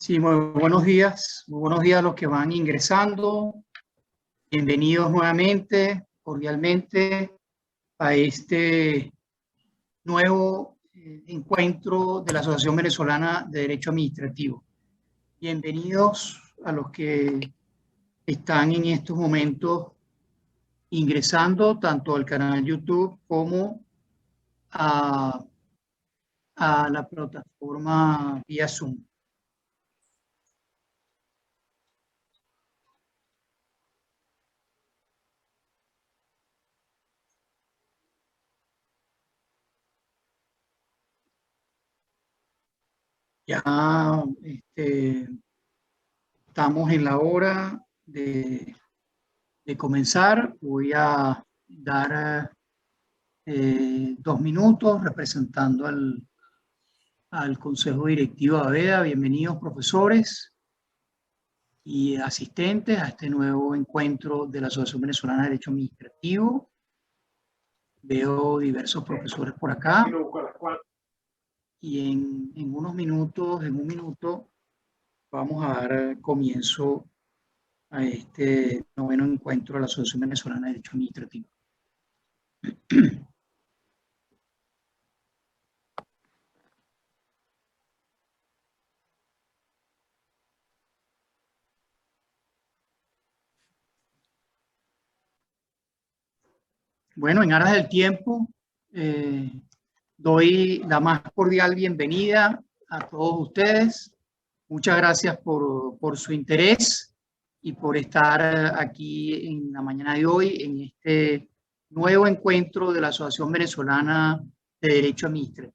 Sí, muy buenos días a los que van ingresando. Bienvenidos nuevamente, cordialmente, a este nuevo encuentro de la Asociación Venezolana de Derecho Administrativo. Bienvenidos a los que están en estos momentos ingresando tanto al canal YouTube como a la plataforma vía Zoom. Ya estamos en la hora de comenzar. Voy a dar 2 minutos representando al Consejo Directivo de AVEDA. Bienvenidos, profesores y asistentes, a este nuevo encuentro de la Asociación Venezolana de Derecho Administrativo. Veo diversos profesores por acá. Y en unos minutos, en un minuto, vamos a dar comienzo a este noveno encuentro de la Asociación Venezolana de Derecho Administrativo. Bueno, en aras del tiempo, doy la más cordial bienvenida a todos ustedes. Muchas gracias por su interés y por estar aquí en la mañana de hoy en este nuevo encuentro de la Asociación Venezolana de Derecho Administrativo.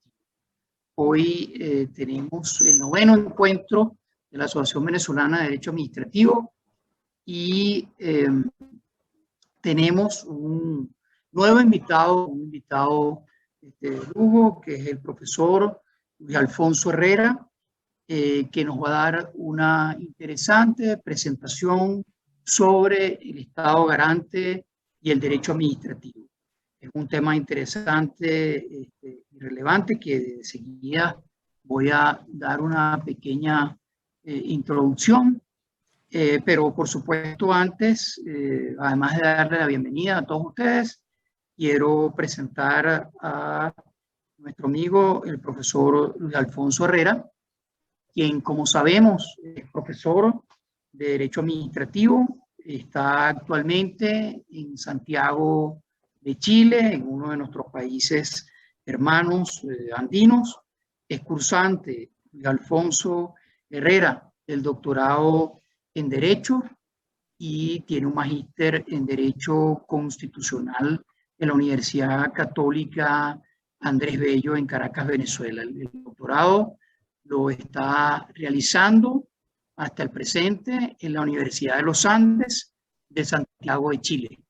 Hoy tenemos el noveno encuentro de la Asociación Venezolana de Derecho Administrativo y tenemos un nuevo invitado, de lujo, que es el profesor Luis Alfonso Herrera, que nos va a dar una interesante presentación sobre el Estado garante y el derecho administrativo. Es un tema interesante y relevante que de seguida voy a dar una pequeña introducción. Pero por supuesto antes, además de darle la bienvenida a todos ustedes, quiero presentar a nuestro amigo, el profesor Luis Alfonso Herrera, quien, como sabemos, es profesor de Derecho Administrativo, está actualmente en Santiago de Chile, en uno de nuestros países hermanos andinos. Es cursante Luis Alfonso Herrera del doctorado en Derecho y tiene un magíster en Derecho Constitucional en la Universidad Católica Andrés Bello en Caracas, Venezuela. El doctorado lo está realizando hasta el presente en la Universidad de los Andes de Santiago de Chile.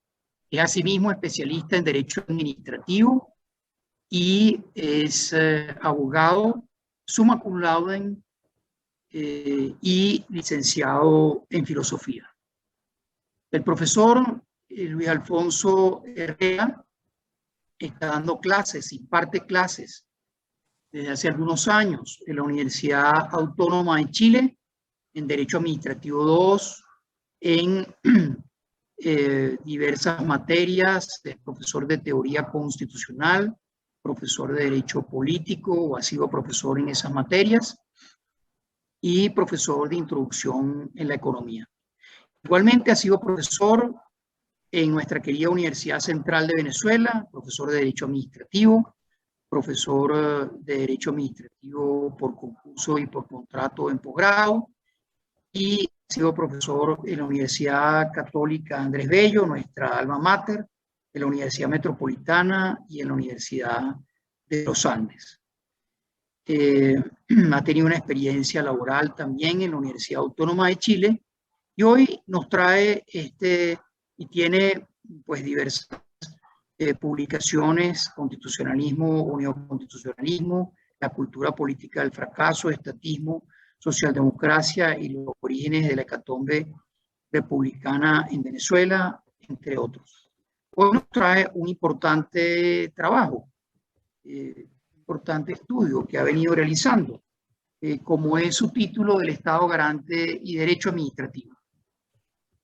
Es asimismo especialista en Derecho Administrativo y es abogado summa cum laude y licenciado en Filosofía. El profesor Luis Alfonso Herrera está dando clases, imparte clases desde hace algunos años en la Universidad Autónoma de Chile, en Derecho Administrativo 2, en diversas materias, es profesor de Teoría Constitucional, profesor de Derecho Político, o ha sido profesor en esas materias, y profesor de Introducción en la Economía. Igualmente ha sido profesor en nuestra querida Universidad Central de Venezuela, profesor de Derecho Administrativo, profesor de Derecho Administrativo por concurso y por contrato en posgrado, y ha sido profesor en la Universidad Católica Andrés Bello, nuestra alma mater, en la Universidad Metropolitana y en la Universidad de los Andes. Ha tenido una experiencia laboral también en la Universidad Autónoma de Chile y hoy nos trae y tiene pues diversas publicaciones: Constitucionalismo o Neoconstitucionalismo, La cultura política del fracaso, Estatismo, Socialdemocracia y los orígenes de la hecatombe republicana en Venezuela, entre otros. Hoy nos trae un importante trabajo, importante estudio que ha venido realizando como es su título del Estado Garante y Derecho Administrativo,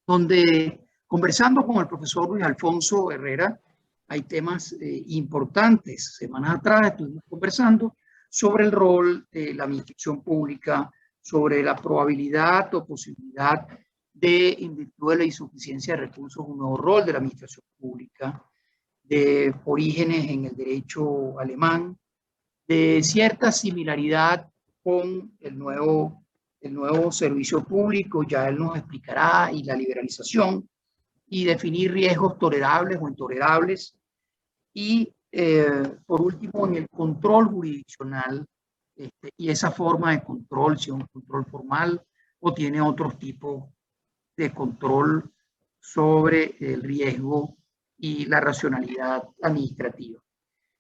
donde conversando con el profesor Luis Alfonso Herrera, hay temas importantes. Semanas atrás estuvimos conversando sobre el rol de la administración pública, sobre la probabilidad o posibilidad de, en virtud de la insuficiencia de recursos, un nuevo rol de la administración pública, de orígenes en el derecho alemán, de cierta similaridad con el nuevo servicio público, ya él nos explicará, y la liberalización, y definir riesgos tolerables o intolerables. Y por último, en el control jurisdiccional, y esa forma de control, si es un control formal o tiene otros tipos de control sobre el riesgo y la racionalidad administrativa.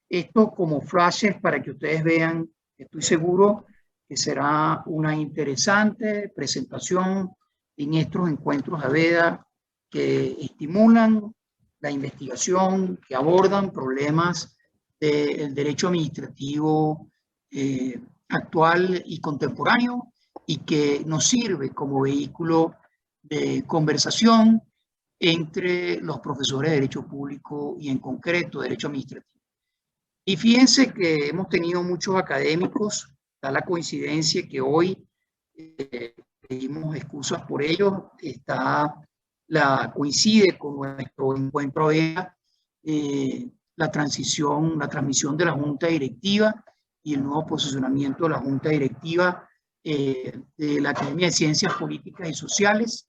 Esto como flashes para que ustedes vean, estoy seguro que será una interesante presentación en estos encuentros AVEDA que estimulan la investigación, que abordan problemas del derecho administrativo actual y contemporáneo y que nos sirve como vehículo de conversación entre los profesores de Derecho Público y en concreto Derecho Administrativo. Y fíjense que hemos tenido muchos académicos, da la coincidencia que hoy pedimos excusas por ello, coincide con nuestro encuentro la transmisión de la Junta Directiva y el nuevo posicionamiento de la Junta Directiva de la Academia de Ciencias Políticas y Sociales,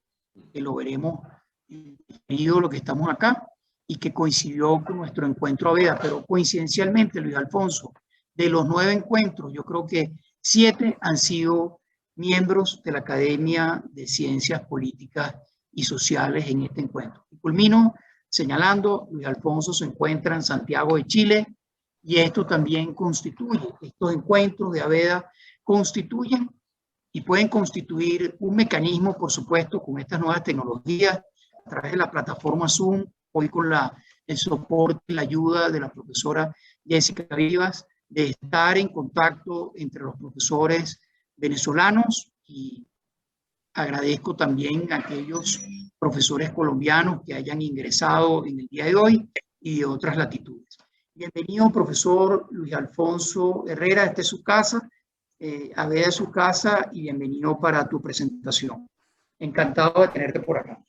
que lo veremos lo que estamos acá, y que coincidió con nuestro encuentro AVEDA, pero coincidencialmente, Luis Alfonso, de los 9 encuentros, yo creo que 7 han sido miembros de la Academia de Ciencias Políticas y Sociales en este encuentro. Y culmino señalando, Luis Alfonso se encuentra en Santiago de Chile, y esto también constituye, estos encuentros de AVEDA constituyen y pueden constituir un mecanismo, por supuesto, con estas nuevas tecnologías, a través de la plataforma Zoom, hoy con el soporte y la ayuda de la profesora Jessica Vivas, de estar en contacto entre los profesores venezolanos, y agradezco también a aquellos profesores colombianos que hayan ingresado en el día de hoy y de otras latitudes. Bienvenido, profesor Luis Alfonso Herrera, esta es su casa, AVEDA es su casa, y bienvenido para tu presentación. Encantado de tenerte por acá.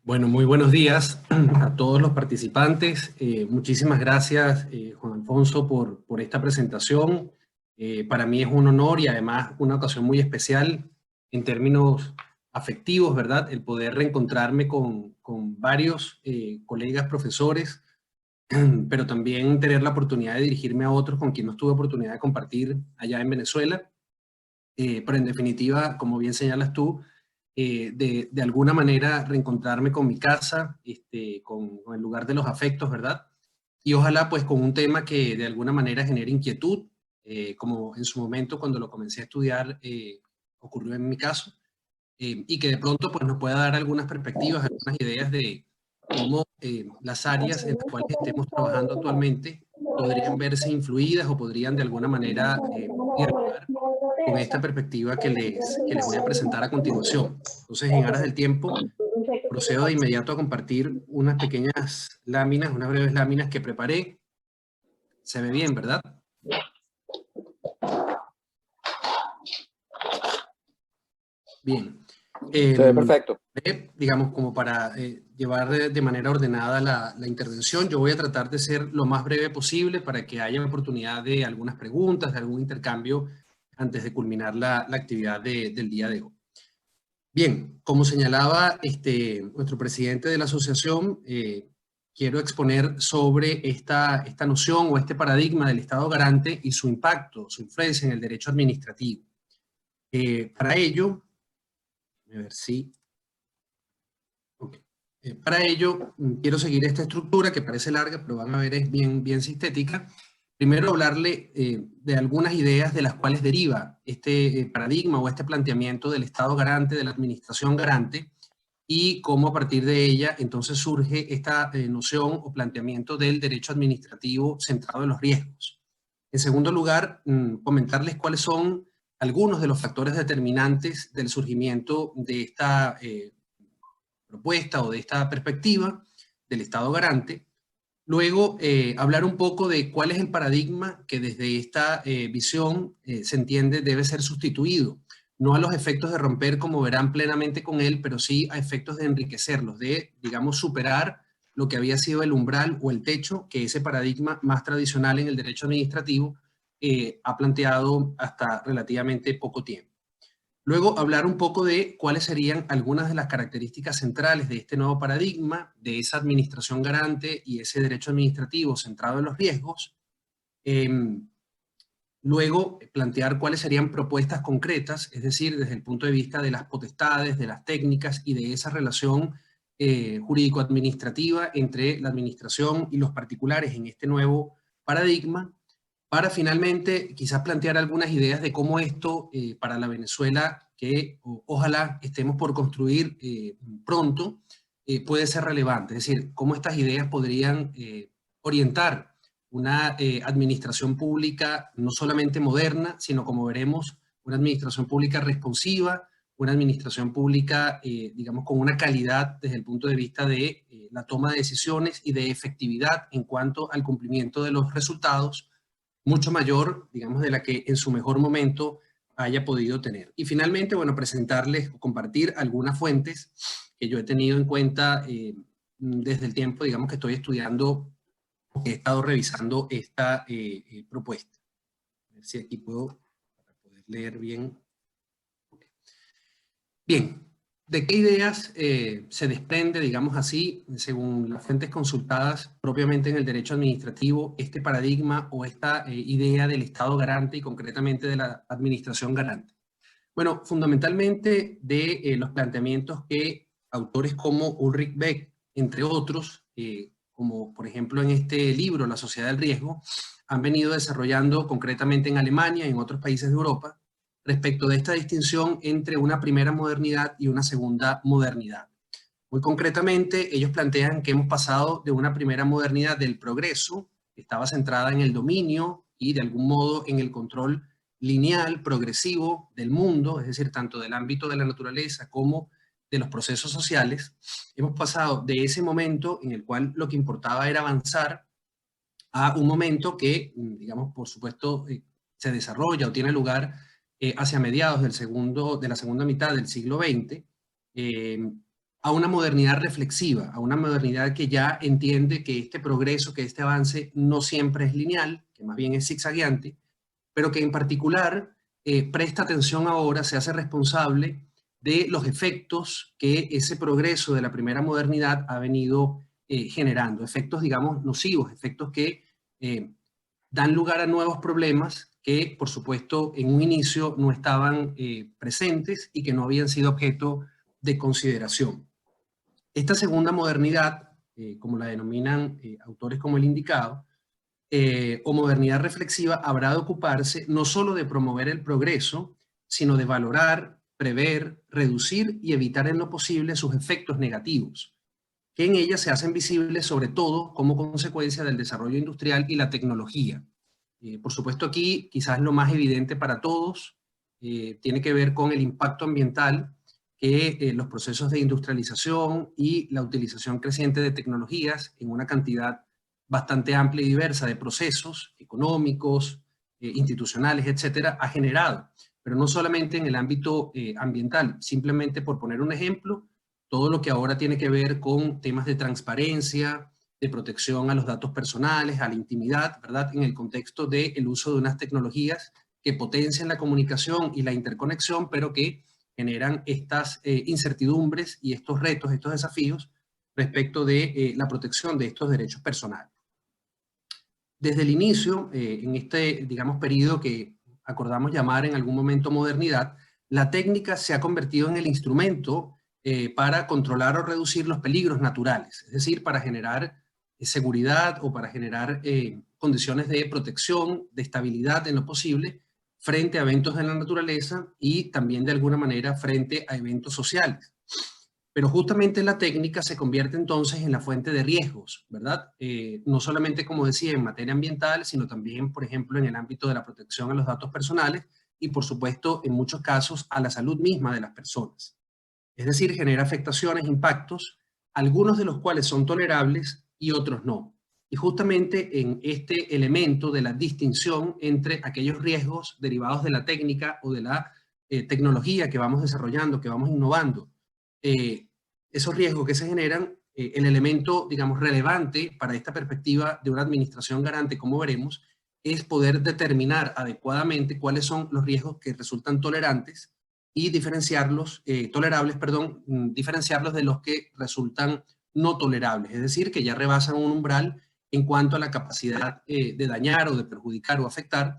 Bueno, muy buenos días a todos los participantes. Muchísimas gracias, Juan Alfonso, por esta presentación. Para mí es un honor y además una ocasión muy especial en términos afectivos, ¿verdad? El poder reencontrarme con varios colegas profesores, pero también tener la oportunidad de dirigirme a otros con quienes no tuve oportunidad de compartir allá en Venezuela. Pero en definitiva, como bien señalas tú, de alguna manera reencontrarme con mi casa, con el lugar de los afectos, ¿verdad? Y ojalá pues con un tema que de alguna manera genere inquietud, como en su momento cuando lo comencé a estudiar ocurrió en mi caso, y que de pronto pues nos pueda dar algunas perspectivas, algunas ideas de cómo las áreas en las cuales estemos trabajando actualmente podrían verse influidas o podrían de alguna manera dialogar con esta perspectiva que les voy a presentar a continuación. Entonces, en aras del tiempo, procedo de inmediato a compartir unas pequeñas láminas, unas breves láminas que preparé. Se ve bien, ¿verdad? Bien. Se ve perfecto. Digamos, como para llevar de manera ordenada la intervención, yo voy a tratar de ser lo más breve posible para que haya oportunidad de algunas preguntas, de algún intercambio antes de culminar la actividad del día de hoy. Bien, como señalaba nuestro presidente de la asociación, quiero exponer sobre esta noción o este paradigma del Estado garante y su impacto, su influencia en el derecho administrativo. Para ello, a ver si... Okay. Para ello, quiero seguir esta estructura que parece larga, pero van a ver es bien sintética. Primero hablarle de algunas ideas de las cuales deriva este paradigma o este planteamiento del Estado garante, de la administración garante, y cómo a partir de ella entonces surge esta noción o planteamiento del derecho administrativo centrado en los riesgos. En segundo lugar, comentarles cuáles son algunos de los factores determinantes del surgimiento de esta propuesta o de esta perspectiva del Estado garante. Luego, hablar un poco de cuál es el paradigma que desde esta visión se entiende debe ser sustituido. No a los efectos de romper, como verán, plenamente con él, pero sí a efectos de enriquecerlos, de, digamos, superar lo que había sido el umbral o el techo que ese paradigma más tradicional en el derecho administrativo ha planteado hasta relativamente poco tiempo. Luego, hablar un poco de cuáles serían algunas de las características centrales de este nuevo paradigma, de esa administración garante y ese derecho administrativo centrado en los riesgos. Luego, plantear cuáles serían propuestas concretas, es decir, desde el punto de vista de las potestades, de las técnicas y de esa relación jurídico-administrativa entre la administración y los particulares en este nuevo paradigma, para finalmente quizás plantear algunas ideas de cómo esto para la Venezuela que ojalá estemos por construir pronto puede ser relevante. Es decir, cómo estas ideas podrían orientar una administración pública no solamente moderna, sino como veremos, una administración pública responsiva, una administración pública, digamos, con una calidad desde el punto de vista de la toma de decisiones y de efectividad en cuanto al cumplimiento de los resultados, mucho mayor, digamos, de la que en su mejor momento haya podido tener. Y finalmente, bueno, presentarles o compartir algunas fuentes que yo he tenido en cuenta desde el tiempo, digamos, que estoy estudiando, he estado revisando esta propuesta. A ver si aquí puedo, para poder leer bien. Bien, ¿de qué ideas se desprende, digamos así, según las fuentes consultadas propiamente en el derecho administrativo, este paradigma o esta idea del Estado garante y concretamente de la administración garante? Bueno, fundamentalmente de los planteamientos que autores como Ulrich Beck, entre otros, como por ejemplo en este libro, La Sociedad del Riesgo, han venido desarrollando concretamente en Alemania y en otros países de Europa, respecto de esta distinción entre una primera modernidad y una segunda modernidad. Muy concretamente, ellos plantean que hemos pasado de una primera modernidad del progreso, que estaba centrada en el dominio y de algún modo en el control lineal, progresivo del mundo, es decir, tanto del ámbito de la naturaleza como de los procesos sociales. Hemos pasado de ese momento en el cual lo que importaba era avanzar a un momento que, digamos, por supuesto, se desarrolla o tiene lugar hacia mediados de la segunda mitad del siglo XX, a una modernidad reflexiva, a una modernidad que ya entiende que este progreso, que este avance no siempre es lineal, que más bien es zigzagueante, pero que en particular presta atención ahora, se hace responsable de los efectos que ese progreso de la primera modernidad ha venido generando, efectos, digamos, nocivos, efectos que dan lugar a nuevos problemas que, por supuesto, en un inicio no estaban presentes y que no habían sido objeto de consideración. Esta segunda modernidad, como la denominan autores como el indicado, o modernidad reflexiva, habrá de ocuparse no solo de promover el progreso, sino de valorar, prever, reducir y evitar en lo posible sus efectos negativos, que en ella se hacen visibles sobre todo como consecuencia del desarrollo industrial y la tecnología. Por supuesto aquí quizás lo más evidente para todos tiene que ver con el impacto ambiental que los procesos de industrialización y la utilización creciente de tecnologías en una cantidad bastante amplia y diversa de procesos económicos, institucionales, etcétera, ha generado. Pero no solamente en el ámbito ambiental, simplemente por poner un ejemplo, todo lo que ahora tiene que ver con temas de transparencia, de protección a los datos personales, a la intimidad, ¿verdad? En el contexto del uso de unas tecnologías que potencian la comunicación y la interconexión, pero que generan estas incertidumbres y estos retos, estos desafíos respecto de la protección de estos derechos personales. Desde el inicio, en este, digamos, periodo que acordamos llamar en algún momento modernidad, la técnica se ha convertido en el instrumento para controlar o reducir los peligros naturales, es decir, para generar seguridad o para generar condiciones de protección, de estabilidad en lo posible, frente a eventos de la naturaleza y también de alguna manera frente a eventos sociales. Pero justamente la técnica se convierte entonces en la fuente de riesgos, ¿verdad? No solamente, como decía, en materia ambiental, sino también, por ejemplo, en el ámbito de la protección a los datos personales y, por supuesto, en muchos casos, a la salud misma de las personas. Es decir, genera afectaciones, impactos, algunos de los cuales son tolerables y otros no. Y justamente en este elemento de la distinción entre aquellos riesgos derivados de la técnica o de la tecnología que vamos desarrollando, que vamos innovando, esos riesgos que se generan, el elemento, digamos, relevante para esta perspectiva de una administración garante, como veremos, es poder determinar adecuadamente cuáles son los riesgos que resultan tolerantes y diferenciarlos, tolerables, perdón, diferenciarlos de los que resultan no tolerables, es decir, que ya rebasan un umbral en cuanto a la capacidad de dañar o de perjudicar o afectar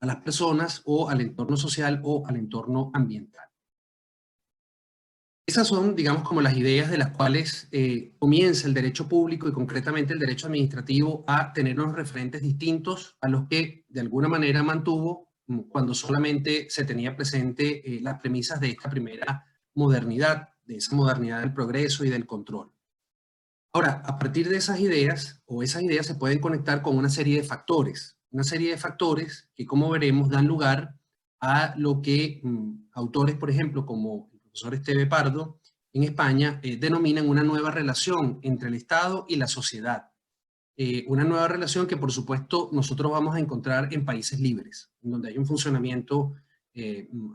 a las personas o al entorno social o al entorno ambiental. Esas son, digamos, como las ideas de las cuales comienza el derecho público y concretamente el derecho administrativo a tener unos referentes distintos a los que de alguna manera mantuvo cuando solamente se tenía presente las premisas de esta primera modernidad, de esa modernidad del progreso y del control. Ahora, a partir de esas ideas, o esas ideas se pueden conectar con una serie de factores que, como veremos, dan lugar a lo que autores, por ejemplo, como el profesor Esteve Pardo, en España, denominan una nueva relación entre el Estado y la sociedad. Una nueva relación que, por supuesto, nosotros vamos a encontrar en países libres, en donde hay un funcionamiento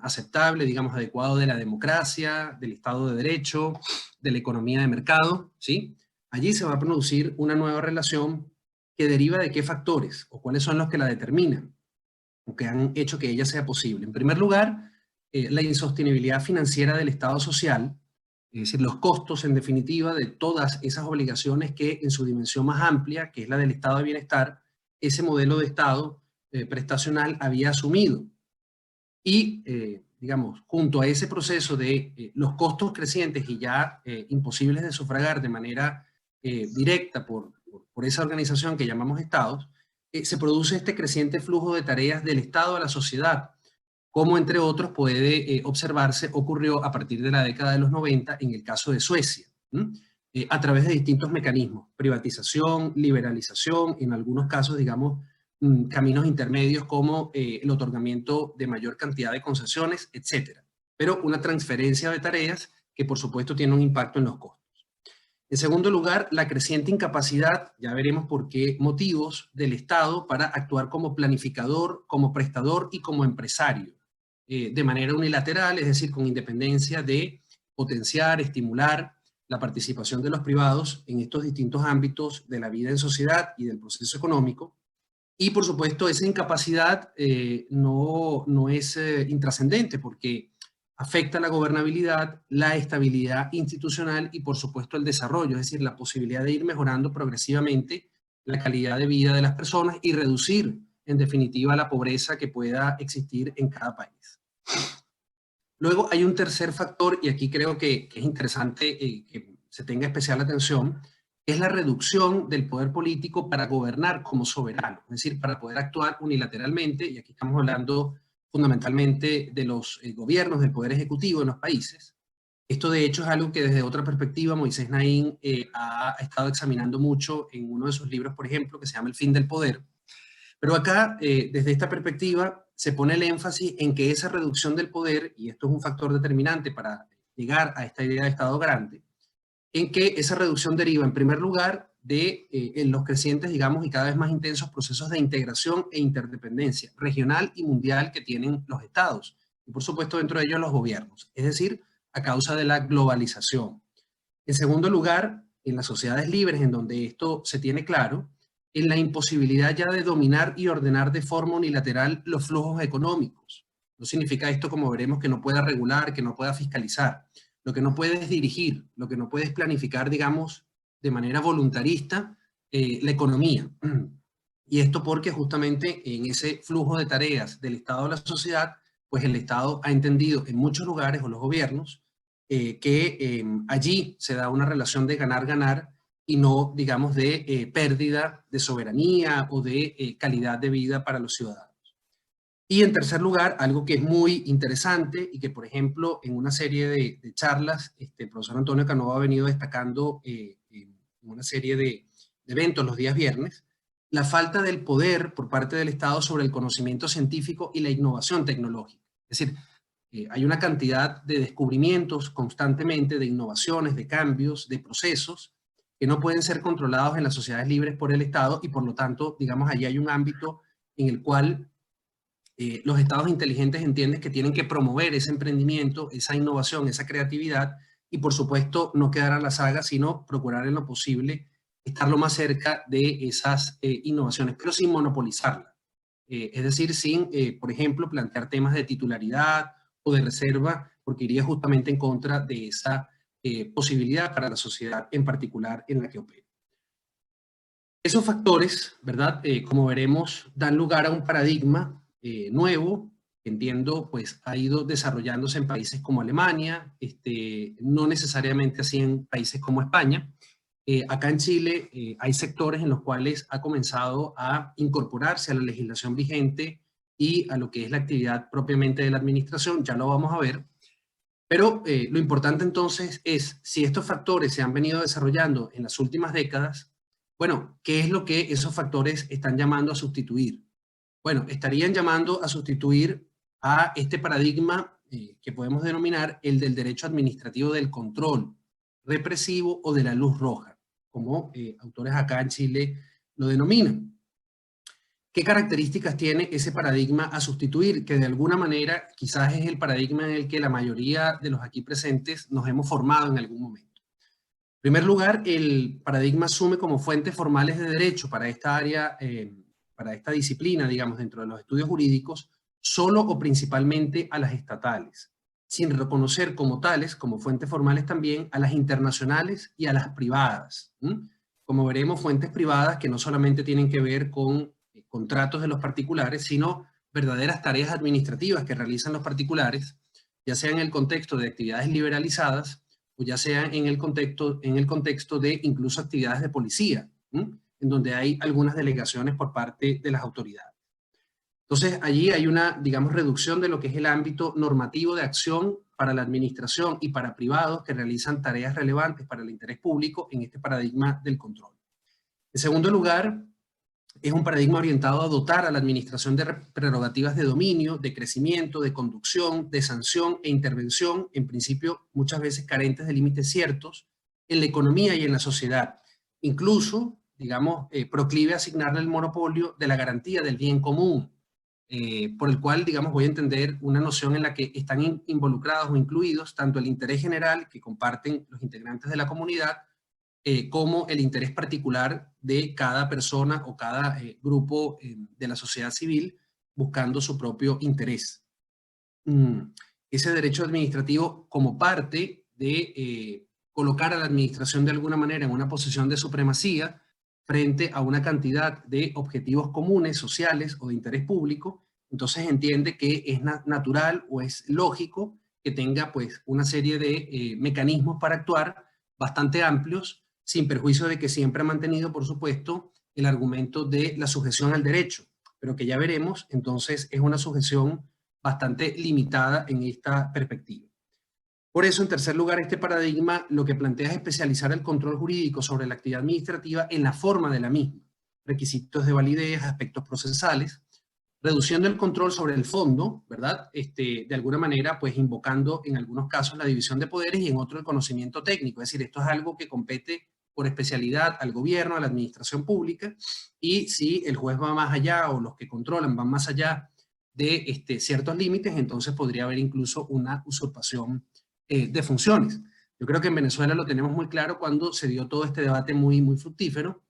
aceptable, digamos, adecuado de la democracia, del Estado de Derecho, de la economía de mercado, ¿sí? Allí se va a producir una nueva relación que deriva de qué factores o cuáles son los que la determinan o que han hecho que ella sea posible. En primer lugar, la insostenibilidad financiera del Estado social, es decir, los costos en definitiva de todas esas obligaciones que en su dimensión más amplia, que es la del estado de bienestar, ese modelo de estado prestacional había asumido. Y, digamos, junto a ese proceso de los costos crecientes y ya imposibles de sufragar de manera directa por esa organización que llamamos estados, se produce este creciente flujo de tareas del Estado a la sociedad, como entre otros puede observarse ocurrió a partir de la década de los 90 en el caso de Suecia, a través de distintos mecanismos, privatización, liberalización, en algunos casos, digamos, caminos intermedios como el otorgamiento de mayor cantidad de concesiones, etcétera. Pero una transferencia de tareas que por supuesto tiene un impacto en los costos. En segundo lugar, la creciente incapacidad, ya veremos por qué motivos, del Estado para actuar como planificador, como prestador y como empresario, de manera unilateral, es decir, con independencia de potenciar, estimular la participación de los privados en estos distintos ámbitos de la vida en sociedad y del proceso económico. Y por supuesto, esa incapacidad no es intrascendente porque afecta la gobernabilidad, la estabilidad institucional y por supuesto el desarrollo, es decir, la posibilidad de ir mejorando progresivamente la calidad de vida de las personas y reducir en definitiva la pobreza que pueda existir en cada país. Luego hay un tercer factor y aquí creo que es interesante que se tenga especial atención, es la reducción del poder político para gobernar como soberano, es decir, para poder actuar unilateralmente, y aquí estamos hablando fundamentalmente de los gobiernos, del poder ejecutivo en los países. Esto de hecho es algo que desde otra perspectiva Moisés Naín ha estado examinando mucho en uno de sus libros, por ejemplo, que se llama El fin del poder. Pero acá, desde esta perspectiva, se pone el énfasis en que esa reducción del poder, y esto es un factor determinante para llegar a esta idea de Estado grande, en que esa reducción deriva en primer lugar de en los crecientes, digamos, y cada vez más intensos procesos de integración e interdependencia regional y mundial que tienen los estados, y por supuesto dentro de ellos los gobiernos, es decir, a causa de la globalización. En segundo lugar, en las sociedades libres, en donde esto se tiene claro, en la imposibilidad ya de dominar y ordenar de forma unilateral los flujos económicos. No significa esto, como veremos, que no pueda regular, que no pueda fiscalizar. Lo que no puede es dirigir, lo que no puede es planificar, digamos, de manera voluntarista la economía. Y esto porque justamente en ese flujo de tareas del Estado a la sociedad, pues el Estado ha entendido en muchos lugares, o los gobiernos, que allí se da una relación de ganar-ganar y no, digamos, de pérdida de soberanía o de calidad de vida para los ciudadanos. Y en tercer lugar, algo que es muy interesante y que, por ejemplo, en una serie de charlas, el profesor Antonio Canova ha venido destacando en una serie de eventos los días viernes, la falta del poder por parte del Estado sobre el conocimiento científico y la innovación tecnológica. Es decir, hay una cantidad de descubrimientos constantemente, de innovaciones, de cambios, de procesos que no pueden ser controlados en las sociedades libres por el Estado y por lo tanto, digamos, allí hay un ámbito en el cual los estados inteligentes entienden que tienen que promover ese emprendimiento, esa innovación, esa creatividad y por supuesto no quedar a la saga, sino procurar en lo posible estar lo más cerca de esas innovaciones, pero sin monopolizarlas. Es decir, sin, por ejemplo, plantear temas de titularidad o de reserva, porque iría justamente en contra de esa posibilidad para la sociedad en particular en la que opera. Esos factores, ¿verdad? Como veremos, dan lugar a un paradigma nuevo, que entiendo, pues ha ido desarrollándose en países como Alemania, no necesariamente así en países como España. Acá en Chile hay sectores en los cuales ha comenzado a incorporarse a la legislación vigente y a lo que es la actividad propiamente de la administración, ya lo vamos a ver. Pero lo importante entonces es, si estos factores se han venido desarrollando en las últimas décadas, bueno, ¿qué es lo que esos factores están llamando a sustituir? Bueno, estarían llamando a sustituir a este paradigma que podemos denominar el del derecho administrativo del control represivo o de la luz roja, como autores acá en Chile lo denominan. ¿Qué características tiene ese paradigma a sustituir? Que de alguna manera quizás es el paradigma en el que la mayoría de los aquí presentes nos hemos formado en algún momento. En primer lugar, el paradigma asume como fuentes formales de derecho para esta área, para esta disciplina, digamos, dentro de los estudios jurídicos, solo o principalmente a las estatales, sin reconocer como tales, como fuentes formales también, a las internacionales y a las privadas. Como veremos, fuentes privadas que no solamente tienen que ver con contratos de los particulares, sino verdaderas tareas administrativas que realizan los particulares, ya sea en el contexto de actividades liberalizadas, o ya sea en el contexto de incluso actividades de policía, en donde hay algunas delegaciones por parte de las autoridades. Entonces, allí hay una, digamos, reducción de lo que es el ámbito normativo de acción para la administración y para privados que realizan tareas relevantes para el interés público en este paradigma del control. En segundo lugar, es un paradigma orientado a dotar a la administración de prerrogativas de dominio, de crecimiento, de conducción, de sanción e intervención, en principio muchas veces carentes de límites ciertos, en la economía y en la sociedad. Incluso, digamos, proclive a asignarle el monopolio de la garantía del bien común, por el cual, digamos, voy a entender una noción en la que están involucrados o incluidos tanto el interés general que comparten los integrantes de la comunidad, como el interés particular de cada persona o cada grupo de la sociedad civil buscando su propio interés. Ese derecho administrativo como parte de colocar a la administración de alguna manera en una posición de supremacía frente a una cantidad de objetivos comunes, sociales o de interés público, entonces entiende que es natural o es lógico que tenga pues una serie de mecanismos para actuar bastante amplios, sin perjuicio de que siempre ha mantenido, por supuesto, el argumento de la sujeción al derecho, pero que ya veremos, entonces es una sujeción bastante limitada en esta perspectiva. Por eso, en tercer lugar, este paradigma lo que plantea es especializar el control jurídico sobre la actividad administrativa en la forma de la misma, requisitos de validez, aspectos procesales, reduciendo el control sobre el fondo, ¿verdad? De alguna manera, pues invocando en algunos casos la división de poderes y en otro el conocimiento técnico. Es decir, esto es algo que compete por especialidad al gobierno, a la administración pública, y si el juez va más allá o los que controlan van más allá de ciertos límites, entonces podría haber incluso una usurpación de funciones. Yo creo que en Venezuela lo tenemos muy claro cuando se dio todo este debate muy fructífero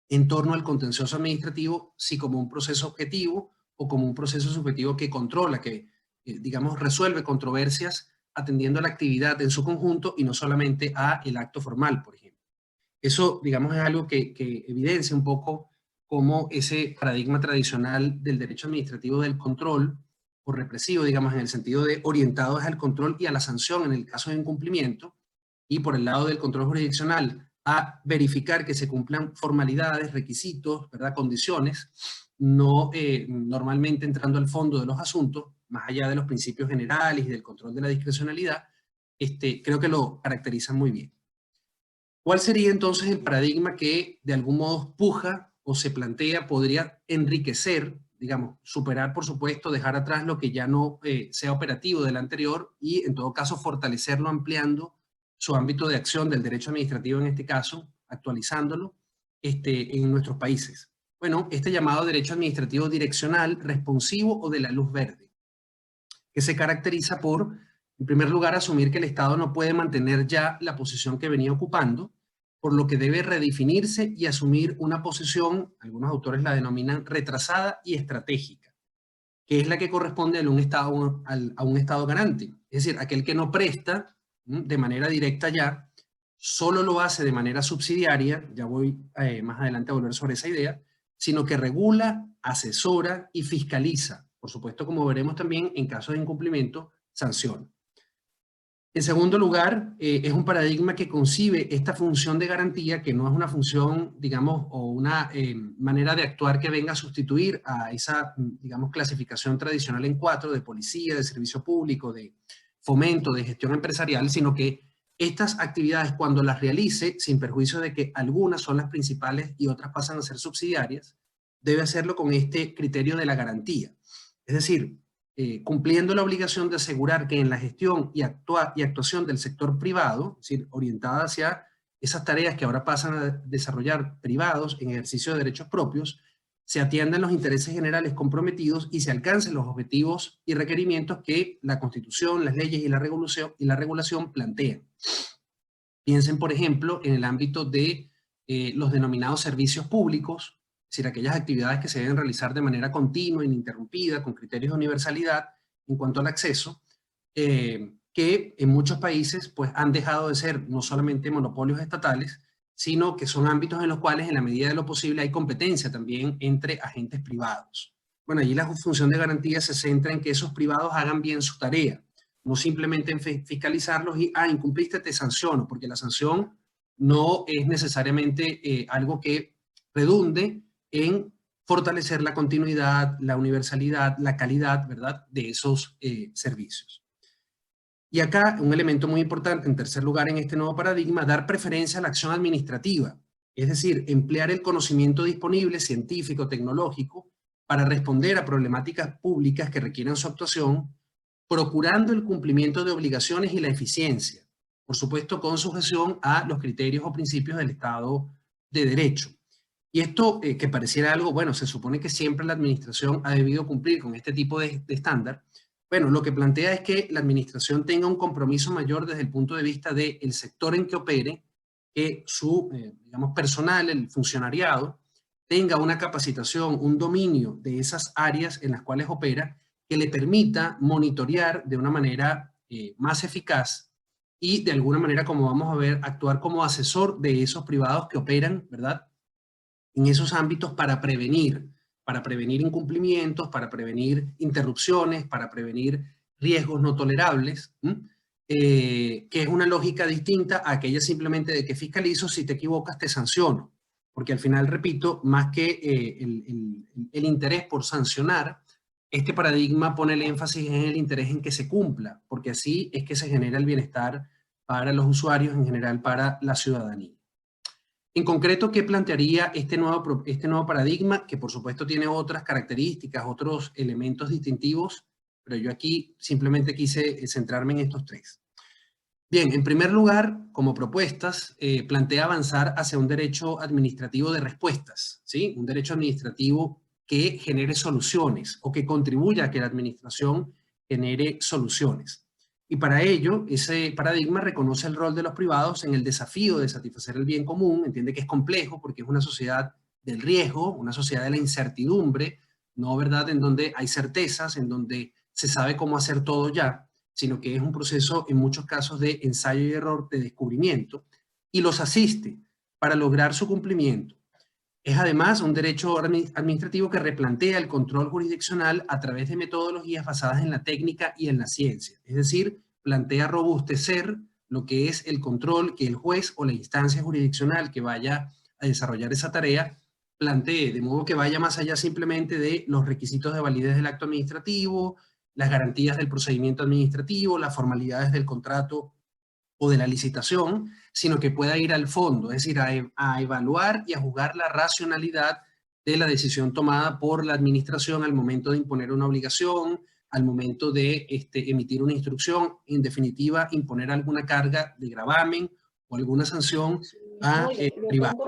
en torno al contencioso administrativo, si como un proceso objetivo o como un proceso subjetivo que controla, que digamos resuelve controversias atendiendo a la actividad en su conjunto y no solamente a el acto formal, por ejemplo. Eso, digamos, es algo que evidencia un poco cómo ese paradigma tradicional del derecho administrativo del control o represivo, digamos, en el sentido de orientados al control y a la sanción en el caso de incumplimiento, y por el lado del control jurisdiccional a verificar que se cumplan formalidades, requisitos, ¿verdad? Condiciones, no normalmente entrando al fondo de los asuntos, más allá de los principios generales y del control de la discrecionalidad, creo que lo caracterizan muy bien. ¿Cuál sería entonces el paradigma que de algún modo puja o se plantea, podría enriquecer, digamos, superar por supuesto, dejar atrás lo que ya no sea operativo del anterior y en todo caso fortalecerlo ampliando su ámbito de acción del derecho administrativo en este caso, actualizándolo en nuestros países? Bueno, este llamado derecho administrativo direccional, responsivo o de la luz verde, que se caracteriza por, en primer lugar, asumir que el Estado no puede mantener ya la posición que venía ocupando, por lo que debe redefinirse y asumir una posición, algunos autores la denominan retrasada y estratégica, que es la que corresponde a un Estado garante. Es decir, aquel que no presta de manera directa ya, solo lo hace de manera subsidiaria, ya voy más adelante a volver sobre esa idea, sino que regula, asesora y fiscaliza. Por supuesto, como veremos también, en caso de incumplimiento, sanciona. En segundo lugar, es un paradigma que concibe esta función de garantía, que no es una función, digamos, o una manera de actuar que venga a sustituir a esa, digamos, clasificación tradicional en 4 de policía, de servicio público, de fomento, de gestión empresarial, sino que estas actividades, cuando las realice, sin perjuicio de que algunas son las principales y otras pasan a ser subsidiarias, debe hacerlo con este criterio de la garantía. Es decir, cumpliendo la obligación de asegurar que en la gestión y actuación del sector privado, es decir, orientada hacia esas tareas que ahora pasan a desarrollar privados en ejercicio de derechos propios, se atiendan los intereses generales comprometidos y se alcancen los objetivos y requerimientos que la Constitución, las leyes y la regulación plantean. Piensen, por ejemplo, en el ámbito de los denominados servicios públicos, es decir, aquellas actividades que se deben realizar de manera continua, ininterrumpida, con criterios de universalidad en cuanto al acceso, que en muchos países pues, han dejado de ser no solamente monopolios estatales, sino que son ámbitos en los cuales en la medida de lo posible hay competencia también entre agentes privados. Bueno, allí la función de garantía se centra en que esos privados hagan bien su tarea, no simplemente en fiscalizarlos y, incumpliste, te sanciono, porque la sanción no es necesariamente algo que redunde en fortalecer la continuidad, la universalidad, la calidad, ¿verdad?, de esos servicios. Y acá un elemento muy importante, en tercer lugar, en este nuevo paradigma, dar preferencia a la acción administrativa, es decir, emplear el conocimiento disponible, científico, tecnológico, para responder a problemáticas públicas que requieran su actuación, procurando el cumplimiento de obligaciones y la eficiencia, por supuesto con sujeción a los criterios o principios del Estado de Derecho. Y esto que pareciera algo, bueno, se supone que siempre la administración ha debido cumplir con este tipo de estándar. Bueno, lo que plantea es que la administración tenga un compromiso mayor desde el punto de vista del sector en que opere, que su, digamos, personal, el funcionariado, tenga una capacitación, un dominio de esas áreas en las cuales opera, que le permita monitorear de una manera más eficaz y de alguna manera, como vamos a ver, actuar como asesor de esos privados que operan, ¿verdad?, en esos ámbitos para prevenir incumplimientos, para prevenir interrupciones, para prevenir riesgos no tolerables, que es una lógica distinta a aquella simplemente de que fiscalizo, si te equivocas te sanciono. Porque al final, repito, más que el interés por sancionar, este paradigma pone el énfasis en el interés en que se cumpla, porque así es que se genera el bienestar para los usuarios, en general para la ciudadanía. En concreto, ¿qué plantearía este nuevo paradigma? Que por supuesto tiene otras características, otros elementos distintivos, pero yo aquí simplemente quise centrarme en estos 3. Bien, en primer lugar, como propuestas, plantea avanzar hacia un derecho administrativo de respuestas, ¿sí? Un derecho administrativo que genere soluciones o que contribuya a que la administración genere soluciones. Y para ello, ese paradigma reconoce el rol de los privados en el desafío de satisfacer el bien común, entiende que es complejo porque es una sociedad del riesgo, una sociedad de la incertidumbre, no, ¿verdad?, en donde hay certezas, en donde se sabe cómo hacer todo ya, sino que es un proceso en muchos casos de ensayo y error, de descubrimiento, y los asiste para lograr su cumplimiento. Es además un derecho administrativo que replantea el control jurisdiccional a través de metodologías basadas en la técnica y en la ciencia. Es decir, plantea robustecer lo que es el control que el juez o la instancia jurisdiccional que vaya a desarrollar esa tarea plantee, de modo que vaya más allá simplemente de los requisitos de validez del acto administrativo, las garantías del procedimiento administrativo, las formalidades del contrato o de la licitación, sino que pueda ir al fondo, es decir, a evaluar y a juzgar la racionalidad de la decisión tomada por la administración al momento de imponer una obligación, al momento de emitir una instrucción, en definitiva, imponer alguna carga de gravamen o alguna sanción a privados.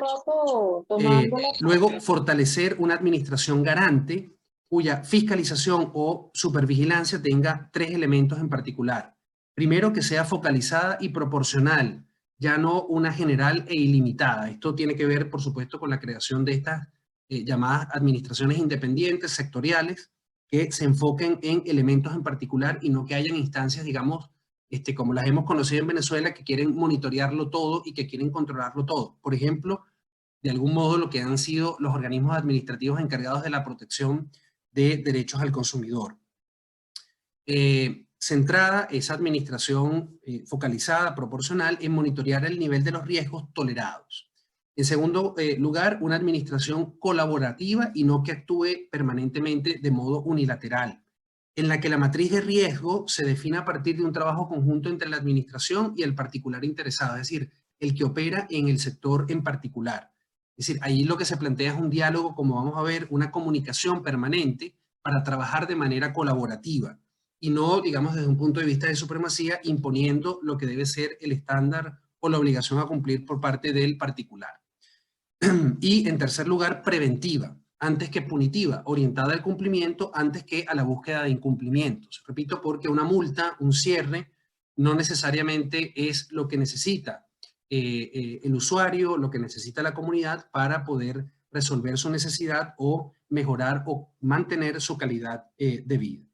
Luego, fortalecer una administración garante cuya fiscalización o supervigilancia tenga 3 elementos en particular. Primero, que sea focalizada y proporcional, ya no una general e ilimitada. Esto tiene que ver, por supuesto, con la creación de estas llamadas administraciones independientes, sectoriales, que se enfoquen en elementos en particular y no que hayan instancias, digamos, como las hemos conocido en Venezuela, que quieren monitorearlo todo y que quieren controlarlo todo. Por ejemplo, de algún modo lo que han sido los organismos administrativos encargados de la protección de derechos al consumidor. Centrada esa administración focalizada, proporcional, en monitorear el nivel de los riesgos tolerados. En segundo lugar, una administración colaborativa y no que actúe permanentemente de modo unilateral, en la que la matriz de riesgo se define a partir de un trabajo conjunto entre la administración y el particular interesado, es decir, el que opera en el sector en particular. Es decir, ahí lo que se plantea es un diálogo, como vamos a ver, una comunicación permanente para trabajar de manera colaborativa y no, digamos, desde un punto de vista de supremacía, imponiendo lo que debe ser el estándar o la obligación a cumplir por parte del particular. Y en tercer lugar, preventiva, antes que punitiva, orientada al cumplimiento antes que a la búsqueda de incumplimientos. Repito, porque una multa, un cierre, no necesariamente es lo que necesita el usuario, lo que necesita la comunidad para poder resolver su necesidad o mejorar o mantener su calidad de vida.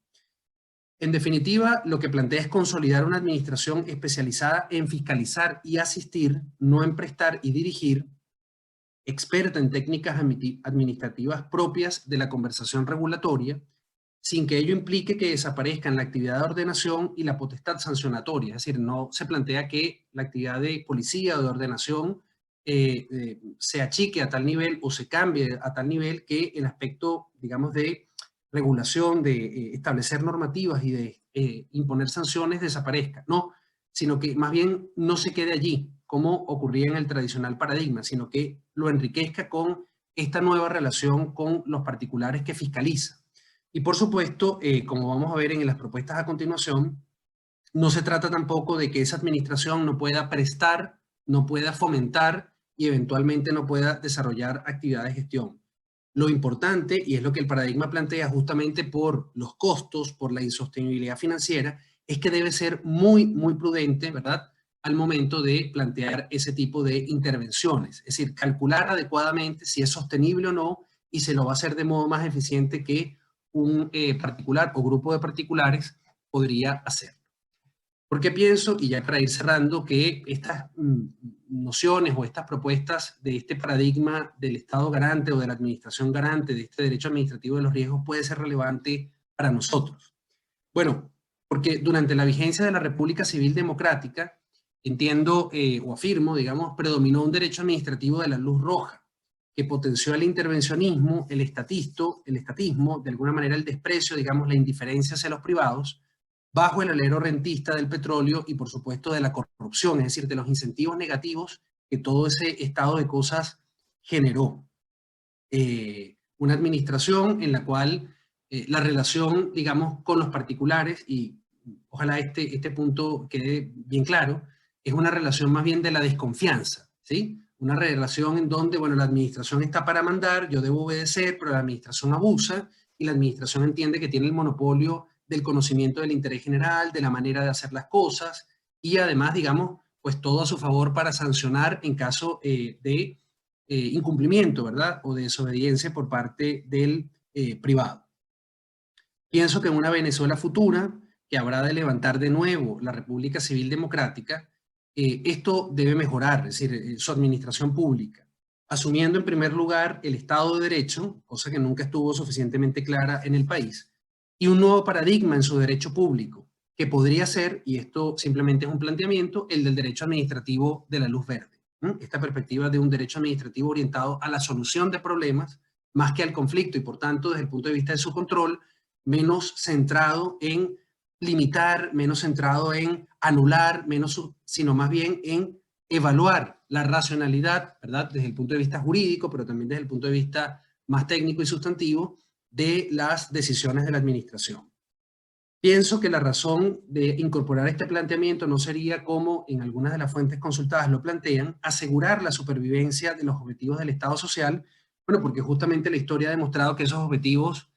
En definitiva, lo que plantea es consolidar una administración especializada en fiscalizar y asistir, no en prestar y dirigir, experta en técnicas administrativas propias de la conversación regulatoria, sin que ello implique que desaparezcan la actividad de ordenación y la potestad sancionatoria. Es decir, no se plantea que la actividad de policía o de ordenación se achique a tal nivel o se cambie a tal nivel que el aspecto, digamos, de regulación, de establecer normativas y de imponer sanciones desaparezca. No, sino que más bien no se quede allí, como ocurría en el tradicional paradigma, sino que lo enriquezca con esta nueva relación con los particulares que fiscaliza. Y por supuesto, como vamos a ver en las propuestas a continuación, no se trata tampoco de que esa administración no pueda prestar, no pueda fomentar y eventualmente no pueda desarrollar actividades de gestión. Lo importante, y es lo que el paradigma plantea justamente por los costos, por la insostenibilidad financiera, es que debe ser muy, muy prudente, ¿verdad?, al momento de plantear ese tipo de intervenciones. Es decir, calcular adecuadamente si es sostenible o no y se lo va a hacer de modo más eficiente que un particular o grupo de particulares podría hacer. Porque pienso, y ya para ir cerrando, que estas nociones o estas propuestas de este paradigma del Estado garante o de la administración garante de este derecho administrativo de los riesgos puede ser relevante para nosotros. Bueno, porque durante la vigencia de la República Civil Democrática, entiendo o afirmo, digamos, predominó un derecho administrativo de la luz roja, que potenció el intervencionismo, el estatismo, de alguna manera el desprecio, digamos, la indiferencia hacia los privados, bajo el alero rentista del petróleo y, por supuesto, de la corrupción, es decir, de los incentivos negativos que todo ese estado de cosas generó. Una administración en la cual la relación, digamos, con los particulares, y ojalá este punto quede bien claro, es una relación más bien de la desconfianza, ¿sí? Una relación en donde, bueno, la administración está para mandar, yo debo obedecer, pero la administración abusa y la administración entiende que tiene el monopolio del conocimiento del interés general, de la manera de hacer las cosas y además, digamos, pues todo a su favor para sancionar en caso de incumplimiento, ¿verdad? O de desobediencia por parte del privado. Pienso que en una Venezuela futura, que habrá de levantar de nuevo la República Civil Democrática, esto debe mejorar, es decir, su administración pública, asumiendo en primer lugar el Estado de Derecho, cosa que nunca estuvo suficientemente clara en el país, y un nuevo paradigma en su derecho público, que podría ser, y esto simplemente es un planteamiento, el del derecho administrativo de la luz verde. esta perspectiva de un derecho administrativo orientado a la solución de problemas más que al conflicto y por tanto desde el punto de vista de su control menos centrado en limitar, menos centrado en anular, sino más bien en evaluar la racionalidad, ¿verdad? Desde el punto de vista jurídico, pero también desde el punto de vista más técnico y sustantivo de las decisiones de la administración. Pienso que la razón de incorporar este planteamiento no sería, como en algunas de las fuentes consultadas lo plantean, asegurar la supervivencia de los objetivos del Estado social, bueno, porque justamente la historia ha demostrado que esos objetivos,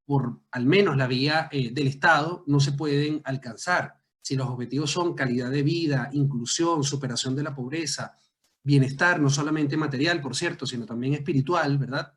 por al menos la vía del Estado, no se pueden alcanzar. Si los objetivos son calidad de vida, inclusión, superación de la pobreza, bienestar, no solamente material, por cierto, sino también espiritual, ¿verdad?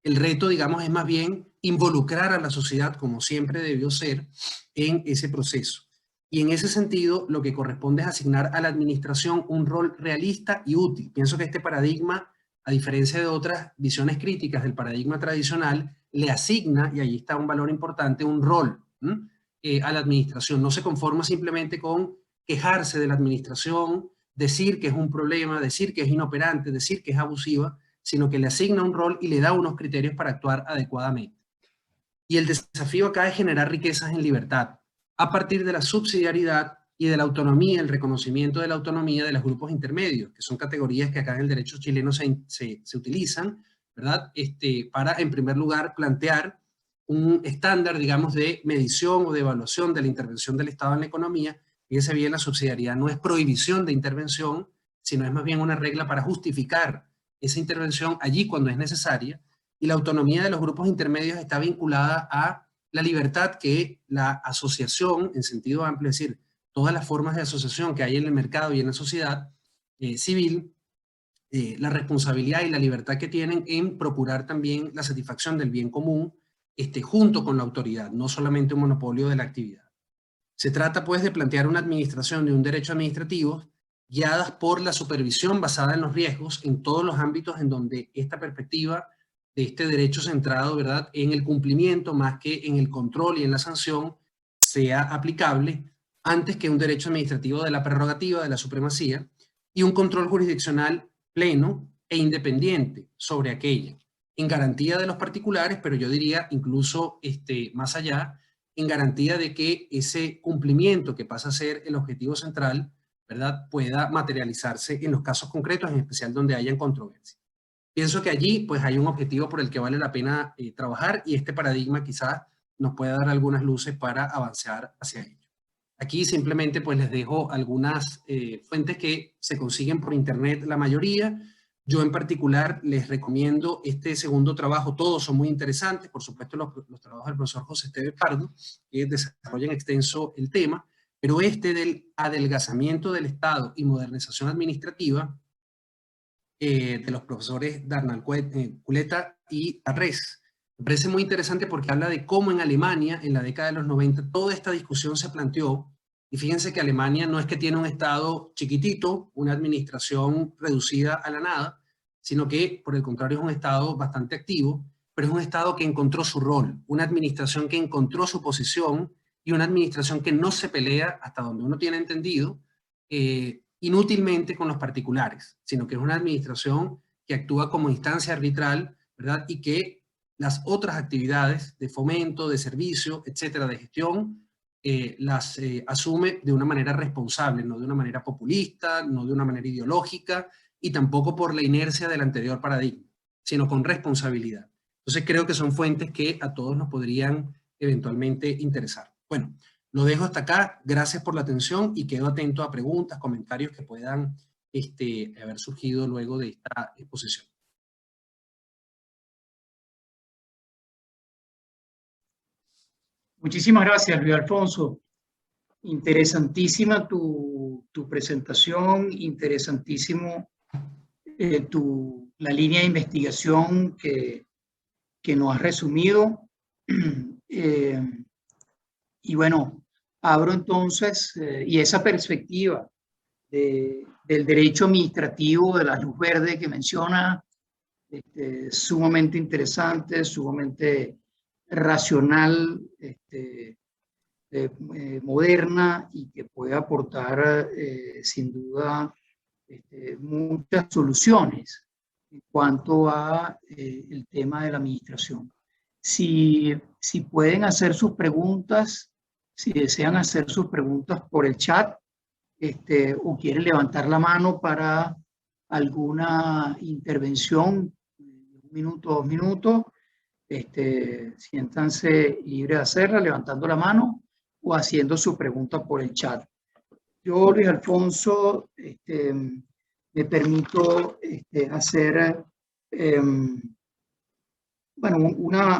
El reto, digamos, es más bien involucrar a la sociedad, como siempre debió ser, en ese proceso. Y en ese sentido, lo que corresponde es asignar a la administración un rol realista y útil. Pienso que este paradigma, a diferencia de otras visiones críticas del paradigma tradicional, le asigna, y allí está un valor importante, un rol a la administración. No se conforma simplemente con quejarse de la administración, decir que es un problema, decir que es inoperante, decir que es abusiva, sino que le asigna un rol y le da unos criterios para actuar adecuadamente. Y el desafío acá es generar riquezas en libertad, a partir de la subsidiariedad y de la autonomía, el reconocimiento de la autonomía de los grupos intermedios, que son categorías que acá en el derecho chileno se utilizan, ¿verdad? Para, en primer lugar, plantear un estándar, digamos, de medición o de evaluación de la intervención del Estado en la economía. Fíjense bien, la subsidiariedad no es prohibición de intervención, sino es más bien una regla para justificar esa intervención allí cuando es necesaria, y la autonomía de los grupos intermedios está vinculada a la libertad que la asociación, en sentido amplio, es decir, todas las formas de asociación que hay en el mercado y en la sociedad civil, la responsabilidad y la libertad que tienen en procurar también la satisfacción del bien común junto con la autoridad, no solamente un monopolio de la actividad. Se trata pues de plantear una administración de un derecho administrativo guiadas por la supervisión basada en los riesgos en todos los ámbitos en donde esta perspectiva de este derecho centrado, ¿verdad?, en el cumplimiento más que en el control y en la sanción sea aplicable antes que un derecho administrativo de la prerrogativa de la supremacía y un control jurisdiccional pleno e independiente sobre aquella, en garantía de los particulares, pero yo diría incluso más allá, en garantía de que ese cumplimiento que pasa a ser el objetivo central, ¿verdad?, pueda materializarse en los casos concretos, en especial donde hayan controversia. Pienso que allí pues hay un objetivo por el que vale la pena trabajar y este paradigma quizás nos pueda dar algunas luces para avanzar hacia ello. Aquí simplemente pues les dejo algunas fuentes que se consiguen por internet la mayoría. Yo en particular les recomiendo este segundo trabajo, todos son muy interesantes, por supuesto los trabajos del profesor José Esteves Pardo, que desarrollan extenso el tema, pero del adelgazamiento del Estado y modernización administrativa, de los profesores Darnal Culeta y Arrés. Me parece muy interesante porque habla de cómo en Alemania, en la década de los 90, toda esta discusión se planteó. Y fíjense que Alemania no es que tiene un Estado chiquitito, una administración reducida a la nada, sino que, por el contrario, es un Estado bastante activo, pero es un Estado que encontró su rol, una administración que encontró su posición y una administración que no se pelea, hasta donde uno tiene entendido, inútilmente con los particulares, sino que es una administración que actúa como instancia arbitral, ¿verdad? Y que las otras actividades de fomento, de servicio, etcétera, de gestión, las asume de una manera responsable, no de una manera populista, no de una manera ideológica y tampoco por la inercia del anterior paradigma, sino con responsabilidad. Entonces creo que son fuentes que a todos nos podrían eventualmente interesar. Bueno, lo dejo hasta acá. Gracias por la atención y quedo atento a preguntas, comentarios que puedan haber surgido luego de esta exposición. Muchísimas gracias, Luis Alfonso. Interesantísima tu presentación, interesantísimo la línea de investigación que nos has resumido. Y bueno, abro entonces, y esa perspectiva del derecho administrativo, de la luz verde que menciona, sumamente interesante, sumamente racional, moderna y que puede aportar sin duda muchas soluciones en cuanto a el tema de la administración. Si pueden hacer sus preguntas, si desean hacer sus preguntas por el chat, o quieren levantar la mano para alguna intervención, 1 minuto, 2 minutos, siéntanse libres de hacerla levantando la mano o haciendo su pregunta por el chat. Yo, Luis Alfonso, me permito hacer bueno,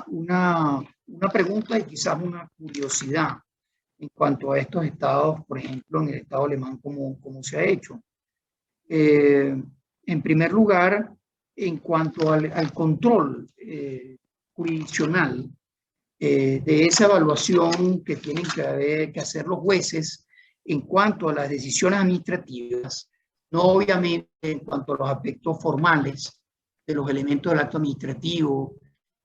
una pregunta y quizás una curiosidad en cuanto a estos estados, por ejemplo, en el estado alemán, como se ha hecho. En primer lugar, en cuanto al control jurisdiccional de esa evaluación que tienen que hacer los jueces en cuanto a las decisiones administrativas, no obviamente en cuanto a los aspectos formales de los elementos del acto administrativo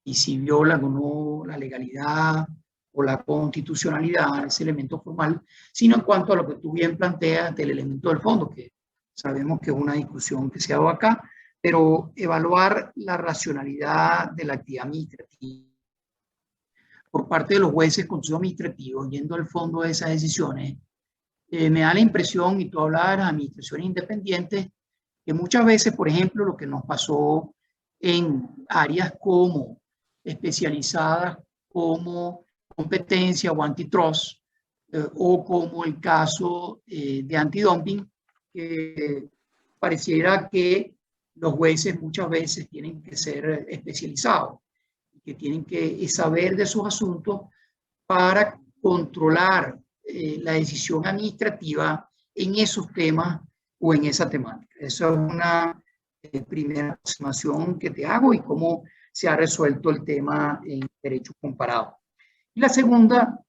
y si violan o no la legalidad o la constitucionalidad, ese elemento formal, sino en cuanto a lo que tú bien planteas del elemento del fondo, que sabemos que es una discusión que se ha dado acá, pero evaluar la racionalidad de la actividad administrativa por parte de los jueces consejos administrativos, yendo al fondo de esas decisiones, me da la impresión, y tú hablabas de las administraciones independientes, que muchas veces, por ejemplo, lo que nos pasó en áreas como especializadas como competencia o antitrust, o como el caso de antidumping, que pareciera que los jueces muchas veces tienen que ser especializados, que tienen que saber de sus asuntos para controlar la decisión administrativa en esos temas o en esa temática. Esa es una primera aproximación que te hago y cómo se ha resuelto el tema en derecho comparado. Y la segunda,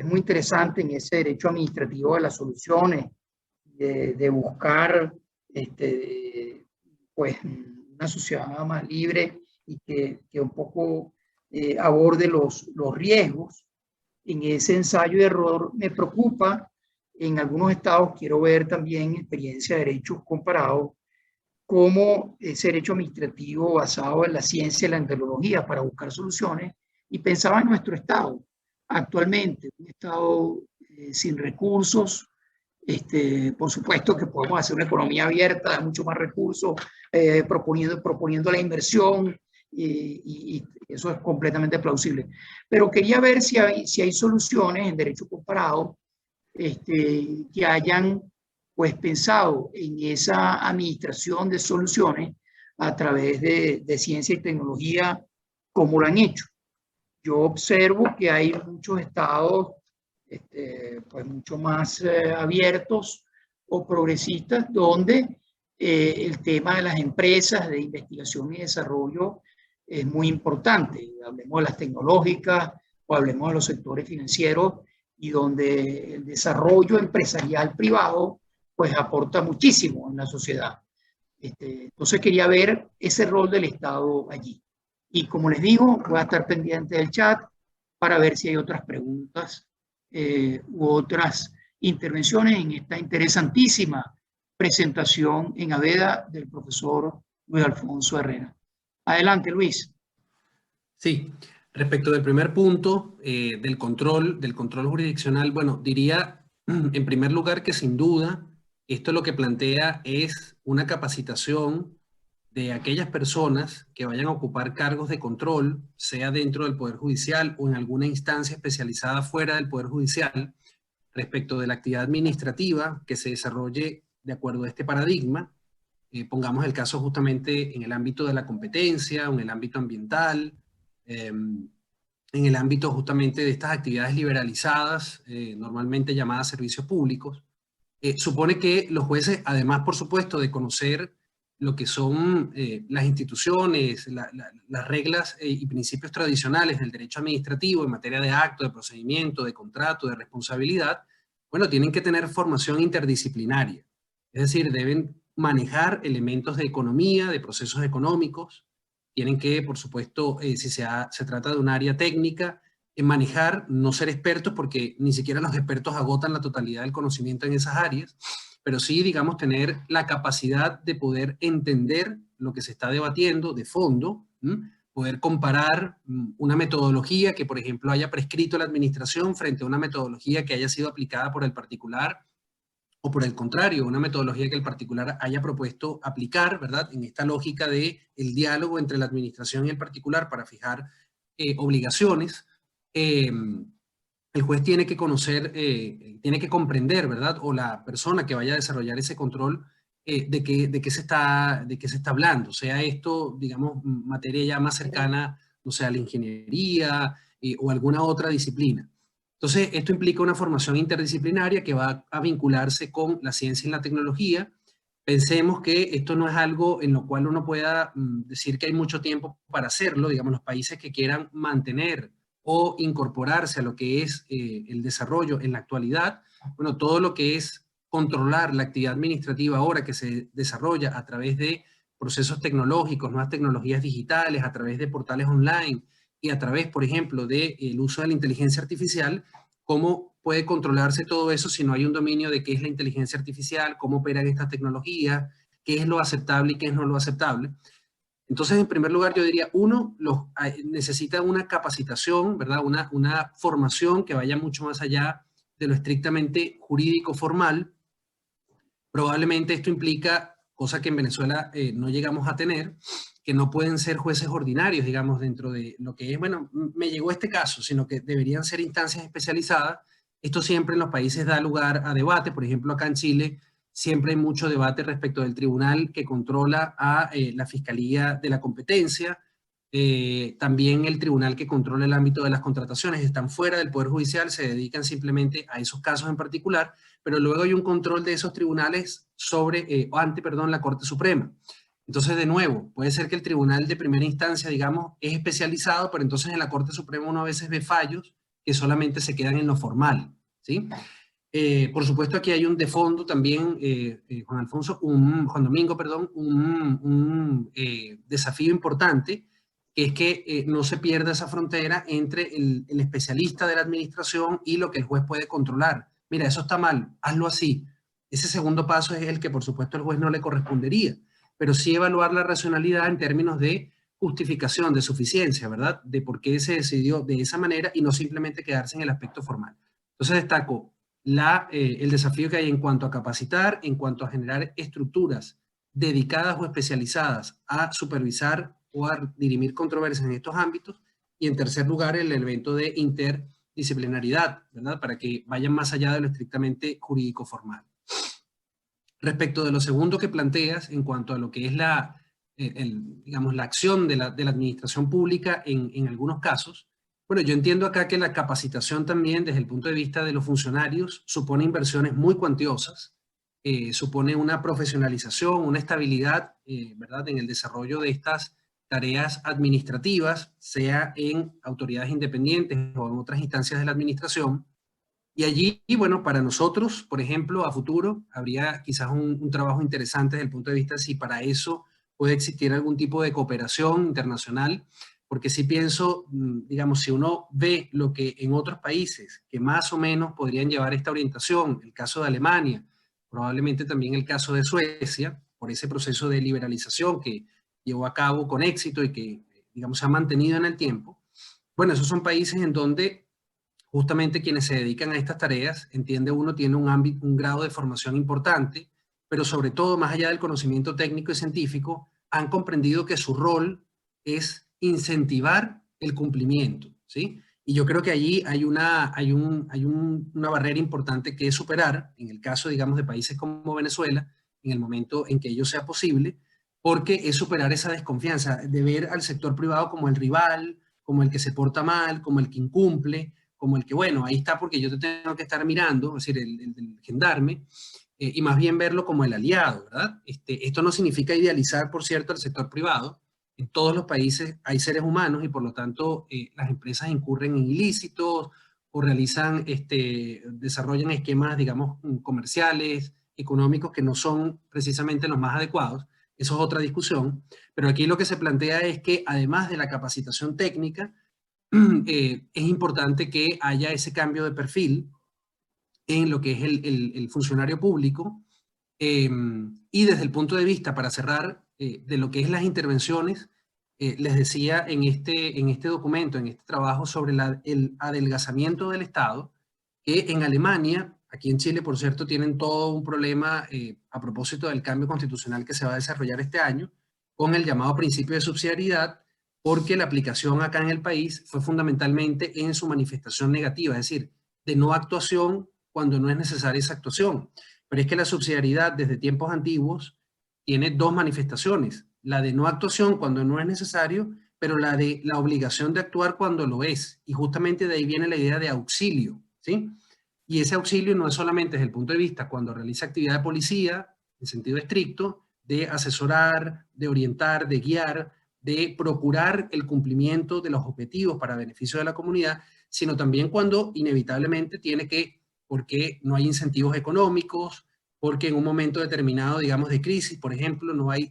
muy interesante en ese derecho administrativo de las soluciones, de buscar pues, una sociedad más libre y que un poco aborde los riesgos. En ese ensayo de error me preocupa, en algunos estados quiero ver también experiencia de derechos comparados, como ese derecho administrativo basado en la ciencia y la tecnología para buscar soluciones, y pensaba en nuestro estado, actualmente, un estado sin recursos, por supuesto que podemos hacer una economía abierta, de mucho más recursos, proponiendo la inversión, y eso es completamente plausible. Pero quería ver si hay soluciones en derecho comparado que hayan pues pensado en esa administración de soluciones a través de ciencia y tecnología, como lo han hecho. Yo observo que hay muchos estados pues mucho más abiertos o progresistas, donde el tema de las empresas de investigación y desarrollo es muy importante. Hablemos de las tecnológicas o hablemos de los sectores financieros, y donde el desarrollo empresarial privado pues aporta muchísimo en la sociedad. Entonces quería ver ese rol del Estado allí. Y como les digo, voy a estar pendiente del chat para ver si hay otras preguntas u otras intervenciones en esta interesantísima presentación en Aveda del profesor Luis Alfonso Herrera. Adelante, Luis. Sí, respecto del primer punto, del control jurisdiccional, bueno, diría en primer lugar que sin duda esto lo que plantea es una capacitación de aquellas personas que vayan a ocupar cargos de control, sea dentro del Poder Judicial o en alguna instancia especializada fuera del Poder Judicial, respecto de la actividad administrativa que se desarrolle de acuerdo a este paradigma. Pongamos el caso justamente en el ámbito de la competencia, o en el ámbito ambiental, en el ámbito justamente de estas actividades liberalizadas, normalmente llamadas servicios públicos. Supone que los jueces, además, por supuesto, de conocer lo que son las instituciones, las reglas y principios tradicionales del derecho administrativo en materia de acto, de procedimiento, de contrato, de responsabilidad, bueno, tienen que tener formación interdisciplinaria. Es decir, deben manejar elementos de economía, de procesos económicos, tienen que, por supuesto, si se trata de un área técnica, en manejar, no ser expertos, porque ni siquiera los expertos agotan la totalidad del conocimiento en esas áreas, pero sí, digamos, tener la capacidad de poder entender lo que se está debatiendo de fondo, poder comparar una metodología que, por ejemplo, haya prescrito la administración frente a una metodología que haya sido aplicada por el particular, o por el contrario, una metodología que el particular haya propuesto aplicar, ¿verdad? En esta lógica de el diálogo entre la administración y el particular para fijar obligaciones. El juez tiene que conocer, tiene que comprender, ¿verdad? O la persona que vaya a desarrollar ese control, de qué se está hablando. Sea esto, digamos, materia ya más cercana, no sé, a la ingeniería o alguna otra disciplina. Entonces, esto implica una formación interdisciplinaria que va a vincularse con la ciencia y la tecnología. Pensemos que esto no es algo en lo cual uno pueda decir que hay mucho tiempo para hacerlo. Digamos, los países que quieran mantener o incorporarse a lo que es el desarrollo en la actualidad, bueno, todo lo que es controlar la actividad administrativa ahora que se desarrolla a través de procesos tecnológicos, nuevas tecnologías digitales, a través de portales online, y a través, por ejemplo, del uso de la inteligencia artificial, ¿cómo puede controlarse todo eso si no hay un dominio de qué es la inteligencia artificial, cómo operan estas tecnologías, qué es lo aceptable y qué es no lo aceptable? Entonces, en primer lugar, yo diría, uno, necesita una capacitación, ¿verdad? Una formación que vaya mucho más allá de lo estrictamente jurídico formal. Probablemente esto implica, cosa que en Venezuela no llegamos a tener, que no pueden ser jueces ordinarios, digamos, dentro de lo que es, bueno, me llegó este caso, sino que deberían ser instancias especializadas. Esto siempre en los países da lugar a debate. Por ejemplo, acá en Chile siempre hay mucho debate respecto del tribunal que controla a la Fiscalía de la Competencia. También el tribunal que controla el ámbito de las contrataciones están fuera del Poder Judicial, se dedican simplemente a esos casos en particular, pero luego hay un control de esos tribunales ante la Corte Suprema. Entonces, de nuevo, puede ser que el tribunal de primera instancia, digamos, es especializado, pero entonces en la Corte Suprema uno a veces ve fallos que solamente se quedan en lo formal, ¿sí? Por supuesto, aquí hay un de fondo también, Juan Domingo, perdón, un desafío importante, que es que no se pierda esa frontera entre el especialista de la administración y lo que el juez puede controlar. Mira, eso está mal, hazlo así. Ese segundo paso es el que, por supuesto, el juez no le correspondería, pero sí evaluar la racionalidad en términos de justificación, de suficiencia, ¿verdad? De por qué se decidió de esa manera y no simplemente quedarse en el aspecto formal. Entonces destaco el desafío que hay en cuanto a capacitar, en cuanto a generar estructuras dedicadas o especializadas a supervisar o a dirimir controversias en estos ámbitos, y en tercer lugar el elemento de interdisciplinaridad, ¿verdad? Para que vayan más allá de lo estrictamente jurídico formal. Respecto de lo segundo que planteas en cuanto a lo que es digamos, la acción de la administración pública en algunos casos, bueno, yo entiendo acá que la capacitación también desde el punto de vista de los funcionarios supone inversiones muy cuantiosas, supone una profesionalización, una estabilidad, ¿verdad?, en el desarrollo de estas tareas administrativas, sea en autoridades independientes o en otras instancias de la administración. Y allí, bueno, para nosotros, por ejemplo, a futuro, habría quizás un trabajo interesante desde el punto de vista si para eso puede existir algún tipo de cooperación internacional, porque sí pienso, digamos, si uno ve lo que en otros países que más o menos podrían llevar esta orientación, el caso de Alemania, probablemente también el caso de Suecia, por ese proceso de liberalización que llevó a cabo con éxito y que, digamos, se ha mantenido en el tiempo. Bueno, esos son países en donde justamente quienes se dedican a estas tareas, entiende uno, tiene un grado de formación importante, pero sobre todo, más allá del conocimiento técnico y científico, han comprendido que su rol es incentivar el cumplimiento, ¿sí? Y yo creo que allí hay una barrera importante que superar, en el caso, digamos, de países como Venezuela, en el momento en que ello sea posible, porque es superar esa desconfianza, de ver al sector privado como el rival, como el que se porta mal, como el que incumple, como el que, bueno, ahí está porque yo te tengo que estar mirando, es decir, el gendarme, y más bien verlo como el aliado, ¿verdad? Esto no significa idealizar, por cierto, el sector privado. En todos los países hay seres humanos y por lo tanto las empresas incurren en ilícitos o desarrollan esquemas, digamos, comerciales, económicos que no son precisamente los más adecuados. Eso es otra discusión. Pero aquí lo que se plantea es que además de la capacitación técnica, es importante que haya ese cambio de perfil en lo que es el funcionario público. Y desde el punto de vista, para cerrar, de lo que es las intervenciones, les decía en este documento, en este trabajo sobre el adelgazamiento del Estado, que en Alemania, aquí en Chile, por cierto, tienen todo un problema a propósito del cambio constitucional que se va a desarrollar este año, con el llamado principio de subsidiariedad, porque la aplicación acá en el país fue fundamentalmente en su manifestación negativa, es decir, de no actuación cuando no es necesaria esa actuación. Pero es que la subsidiariedad desde tiempos antiguos tiene dos manifestaciones, la de no actuación cuando no es necesario, pero la de la obligación de actuar cuando lo es. Y justamente de ahí viene la idea de auxilio, ¿sí? Y ese auxilio no es solamente desde el punto de vista cuando realiza actividad de policía, en sentido estricto, de asesorar, de orientar, de guiar, de procurar el cumplimiento de los objetivos para beneficio de la comunidad, sino también cuando inevitablemente tiene que, porque no hay incentivos económicos, porque en un momento determinado, digamos, de crisis, por ejemplo, no hay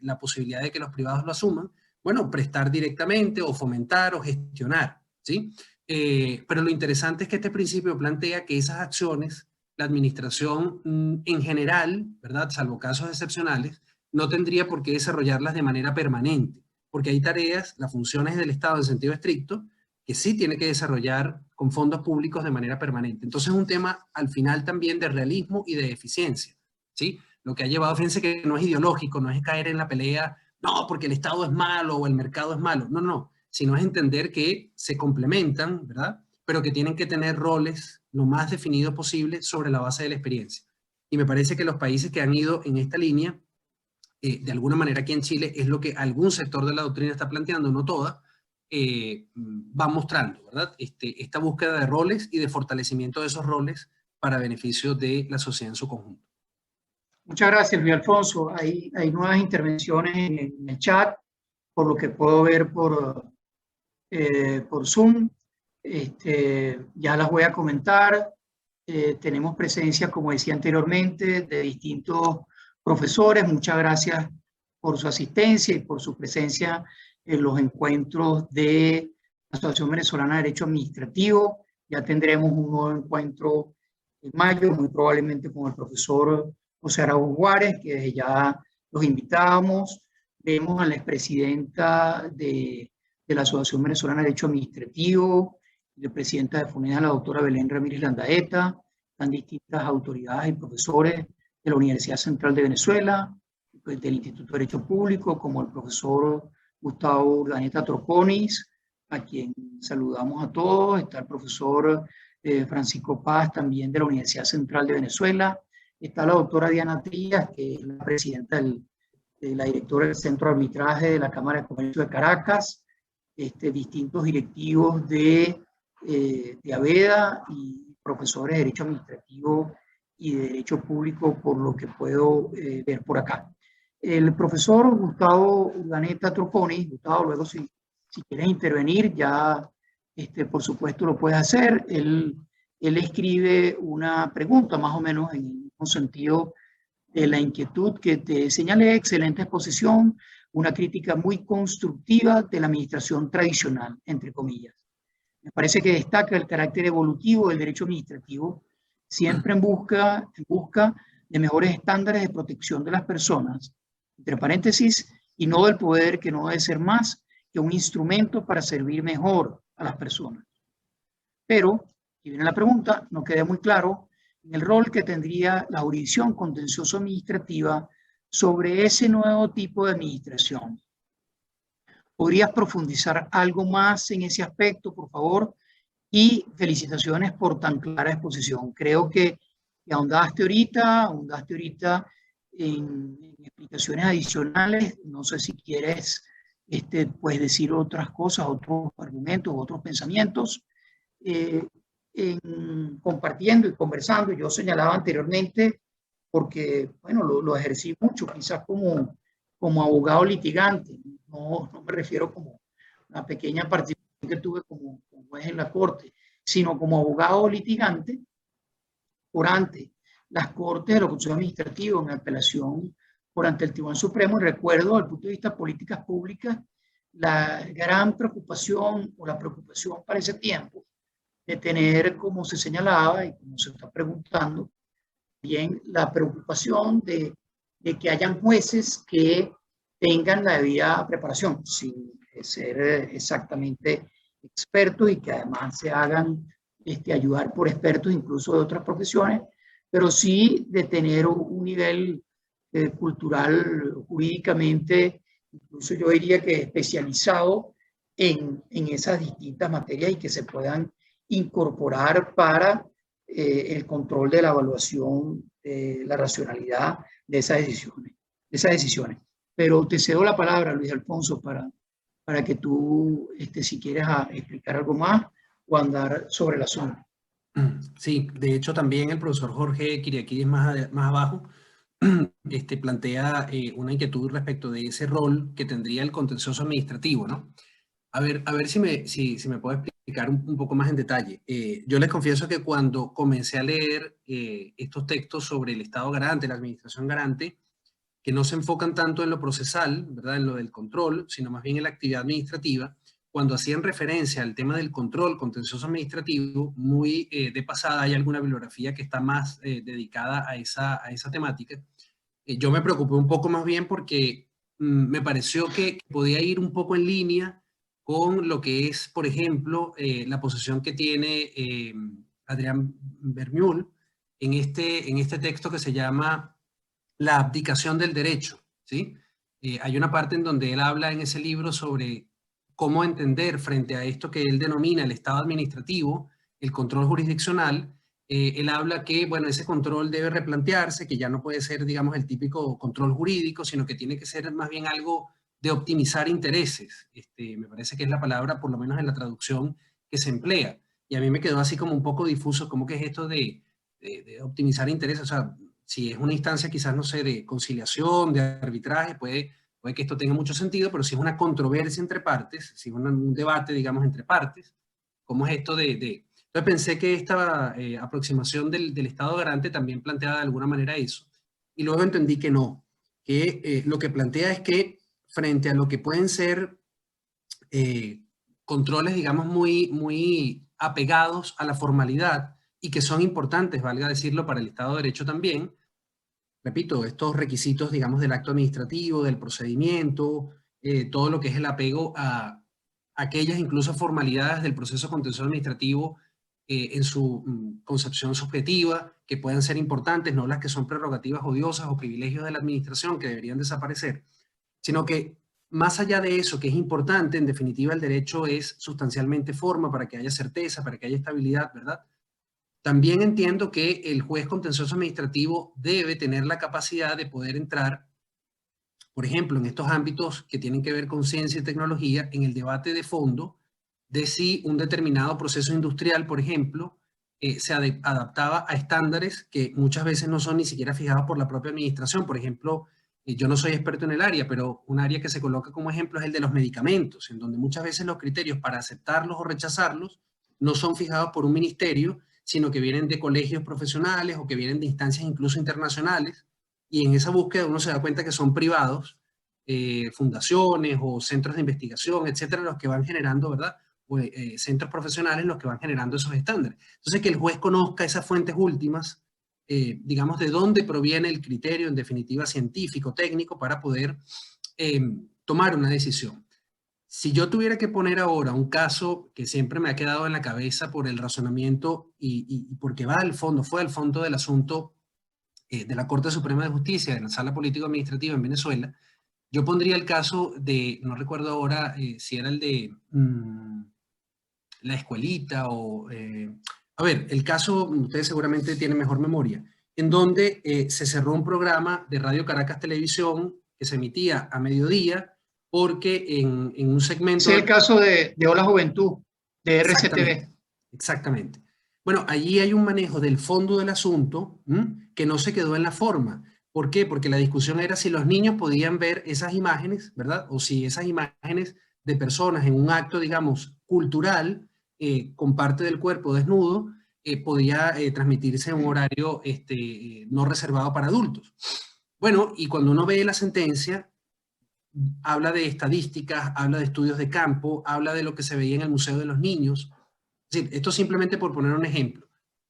la posibilidad de que los privados lo asuman, bueno, prestar directamente o fomentar o gestionar, ¿sí? Pero lo interesante es que este principio plantea que esas acciones, la administración en general, ¿verdad? Salvo casos excepcionales, no tendría por qué desarrollarlas de manera permanente, porque hay tareas, las funciones del Estado en sentido estricto, que sí tiene que desarrollar con fondos públicos de manera permanente. Entonces es un tema al final también de realismo y de eficiencia, ¿sí? Lo que ha llevado, fíjense que no es ideológico, no es caer en la pelea, no, porque el Estado es malo o el mercado es malo, no, no, sino es entender que se complementan, ¿verdad? Pero que tienen que tener roles lo más definidos posible sobre la base de la experiencia. Y me parece que los países que han ido en esta línea, de alguna manera aquí en Chile, es lo que algún sector de la doctrina está planteando, no toda, va mostrando, ¿verdad? Esta búsqueda de roles y de fortalecimiento de esos roles para beneficio de la sociedad en su conjunto. Muchas gracias, Luis Alfonso. Hay nuevas intervenciones en el chat, por lo que puedo ver por Zoom. Ya las voy a comentar. Tenemos presencia, como decía anteriormente, de distintos profesores. Muchas gracias por su asistencia y por su presencia en los encuentros de la Asociación Venezolana de Derecho Administrativo. Ya tendremos un nuevo encuentro en mayo, muy probablemente con el profesor José Araújo Juárez, que desde ya los invitábamos. Vemos a la expresidenta de la Asociación Venezolana de Derecho Administrativo, la presidenta de FUNEDA, la doctora Belén Ramírez Landaeta, están distintas autoridades y profesores de la Universidad Central de Venezuela, pues, del Instituto de Derecho Público, como el profesor Gustavo Urdaneta Troconis, a quien saludamos a todos. Está el profesor Francisco Paz, también de la Universidad Central de Venezuela. Está la doctora Diana Trías, que es la presidenta la directora del Centro de Arbitraje de la Cámara de Comercio de Caracas, distintos directivos de AVEDA y profesores de Derecho Administrativo y de Derecho Público, por lo que puedo ver por acá. El profesor Gustavo Urdaneta Troconis, Gustavo, luego si quieres intervenir, ya por supuesto lo puedes hacer. Él escribe una pregunta más o menos en el mismo sentido de la inquietud que te señalé. Excelente exposición, una crítica muy constructiva de la administración tradicional, entre comillas. Me parece que destaca el carácter evolutivo del derecho administrativo, siempre en busca de mejores estándares de protección de las personas, entre paréntesis, y no del poder, que no debe ser más que un instrumento para servir mejor a las personas. Pero, y viene la pregunta, no queda muy claro en el rol que tendría la jurisdicción contencioso administrativa sobre ese nuevo tipo de administración. ¿Podrías profundizar algo más en ese aspecto, por favor? Y felicitaciones por tan clara exposición. Creo que ahondaste ahorita en explicaciones adicionales. No sé si quieres pues decir otras cosas, otros argumentos, otros pensamientos. Compartiendo y conversando, yo señalaba anteriormente, porque, bueno, lo ejercí mucho, quizás como abogado litigante, no me refiero como una pequeña participación que tuve como juez en la corte, sino como abogado litigante por ante las cortes de lo contencioso administrativo, en apelación por ante el Tribunal Supremo. Y recuerdo, desde el punto de vista de políticas públicas, la gran preocupación o la preocupación para ese tiempo de tener, como se señalaba y como se está preguntando, bien la preocupación de que hayan jueces que tengan la debida preparación, sin ser exactamente expertos y que además se hagan ayudar por expertos incluso de otras profesiones, pero sí de tener un nivel cultural, jurídicamente, incluso yo diría que especializado en esas distintas materias y que se puedan incorporar para el control de la evaluación de la racionalidad de esas decisiones. Pero te cedo la palabra, Luis Alfonso, para que tú, si quieres explicar algo más o andar sobre el asunto. Sí, de hecho también el profesor Jorge Kiriakidis más abajo plantea una inquietud respecto de ese rol que tendría el contencioso administrativo, ¿no? A ver si me puedo explicar un poco más en detalle. Yo les confieso que cuando comencé a leer estos textos sobre el Estado garante, la administración garante, que no se enfocan tanto en lo procesal, ¿verdad? En lo del control, sino más bien en la actividad administrativa, cuando hacían referencia al tema del control contencioso administrativo, muy de pasada hay alguna bibliografía que está más dedicada a esa temática. Yo me preocupé un poco más bien porque me pareció que podía ir un poco en línea con lo que es, por ejemplo, la posición que tiene Adrián Vermeul en este texto que se llama La abdicación del derecho, ¿sí? Hay una parte en donde él habla en ese libro sobre cómo entender frente a esto que él denomina el Estado administrativo, el control jurisdiccional. Él habla que, bueno, ese control debe replantearse, que ya no puede ser, digamos, el típico control jurídico, sino que tiene que ser más bien algo de optimizar intereses. Me parece que es la palabra, por lo menos en la traducción, que se emplea. Y a mí me quedó así como un poco difuso, ¿cómo que es esto de optimizar intereses? O sea, si es una instancia quizás, no sé, de conciliación, de arbitraje, puede que esto tenga mucho sentido, pero si es una controversia entre partes, si es un debate, digamos, entre partes, ¿cómo es esto Entonces pensé que esta aproximación del Estado garante también planteaba de alguna manera eso, y luego entendí que no, que lo que plantea es que frente a lo que pueden ser controles, digamos, muy apegados a la formalidad y que son importantes, valga decirlo, para el Estado de Derecho también. Repito, estos requisitos, digamos, del acto administrativo, del procedimiento, todo lo que es el apego a aquellas incluso formalidades del proceso contencioso administrativo en su concepción subjetiva, que puedan ser importantes, no las que son prerrogativas odiosas o privilegios de la administración que deberían desaparecer, sino que más allá de eso, que es importante, en definitiva el derecho es sustancialmente forma para que haya certeza, para que haya estabilidad, ¿verdad? También entiendo que el juez contencioso administrativo debe tener la capacidad de poder entrar, por ejemplo, en estos ámbitos que tienen que ver con ciencia y tecnología, en el debate de fondo de si un determinado proceso industrial, por ejemplo, se adaptaba a estándares que muchas veces no son ni siquiera fijados por la propia administración. Por ejemplo, yo no soy experto en el área, pero un área que se coloca como ejemplo es el de los medicamentos, en donde muchas veces los criterios para aceptarlos o rechazarlos no son fijados por un ministerio, sino que vienen de colegios profesionales o que vienen de instancias incluso internacionales, y en esa búsqueda uno se da cuenta que son privados, fundaciones o centros de investigación, etcétera, los que van generando, ¿verdad? O, centros profesionales los que van generando esos estándares. Entonces, que el juez conozca esas fuentes últimas, digamos, de dónde proviene el criterio, en definitiva, científico, técnico, para poder tomar una decisión. Si yo tuviera que poner ahora un caso que siempre me ha quedado en la cabeza por el razonamiento y porque fue al fondo del asunto de la Corte Suprema de Justicia, de la Sala Político-Administrativa en Venezuela, yo pondría el caso de, no recuerdo ahora si era el de la escuelita o... a ver, el caso, ustedes seguramente tienen mejor memoria, en donde se cerró un programa de Radio Caracas Televisión que se emitía a mediodía porque en un segmento... Ese es el caso de Hola Juventud, de Exactamente, RCTV. exactamente. Bueno, allí hay un manejo del fondo del asunto que no se quedó en la forma. ¿Por qué? Porque la discusión era si los niños podían ver esas imágenes, ¿verdad? O si esas imágenes de personas en un acto, digamos, cultural, con parte del cuerpo desnudo, podía transmitirse en un horario no reservado para adultos. Bueno, y cuando uno ve la sentencia, habla de estadísticas, habla de estudios de campo, habla de lo que se veía en el Museo de los Niños. Es decir, esto simplemente por poner un ejemplo.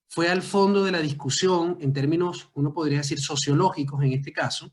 Fue al fondo de la discusión en términos, uno podría decir, sociológicos en este caso,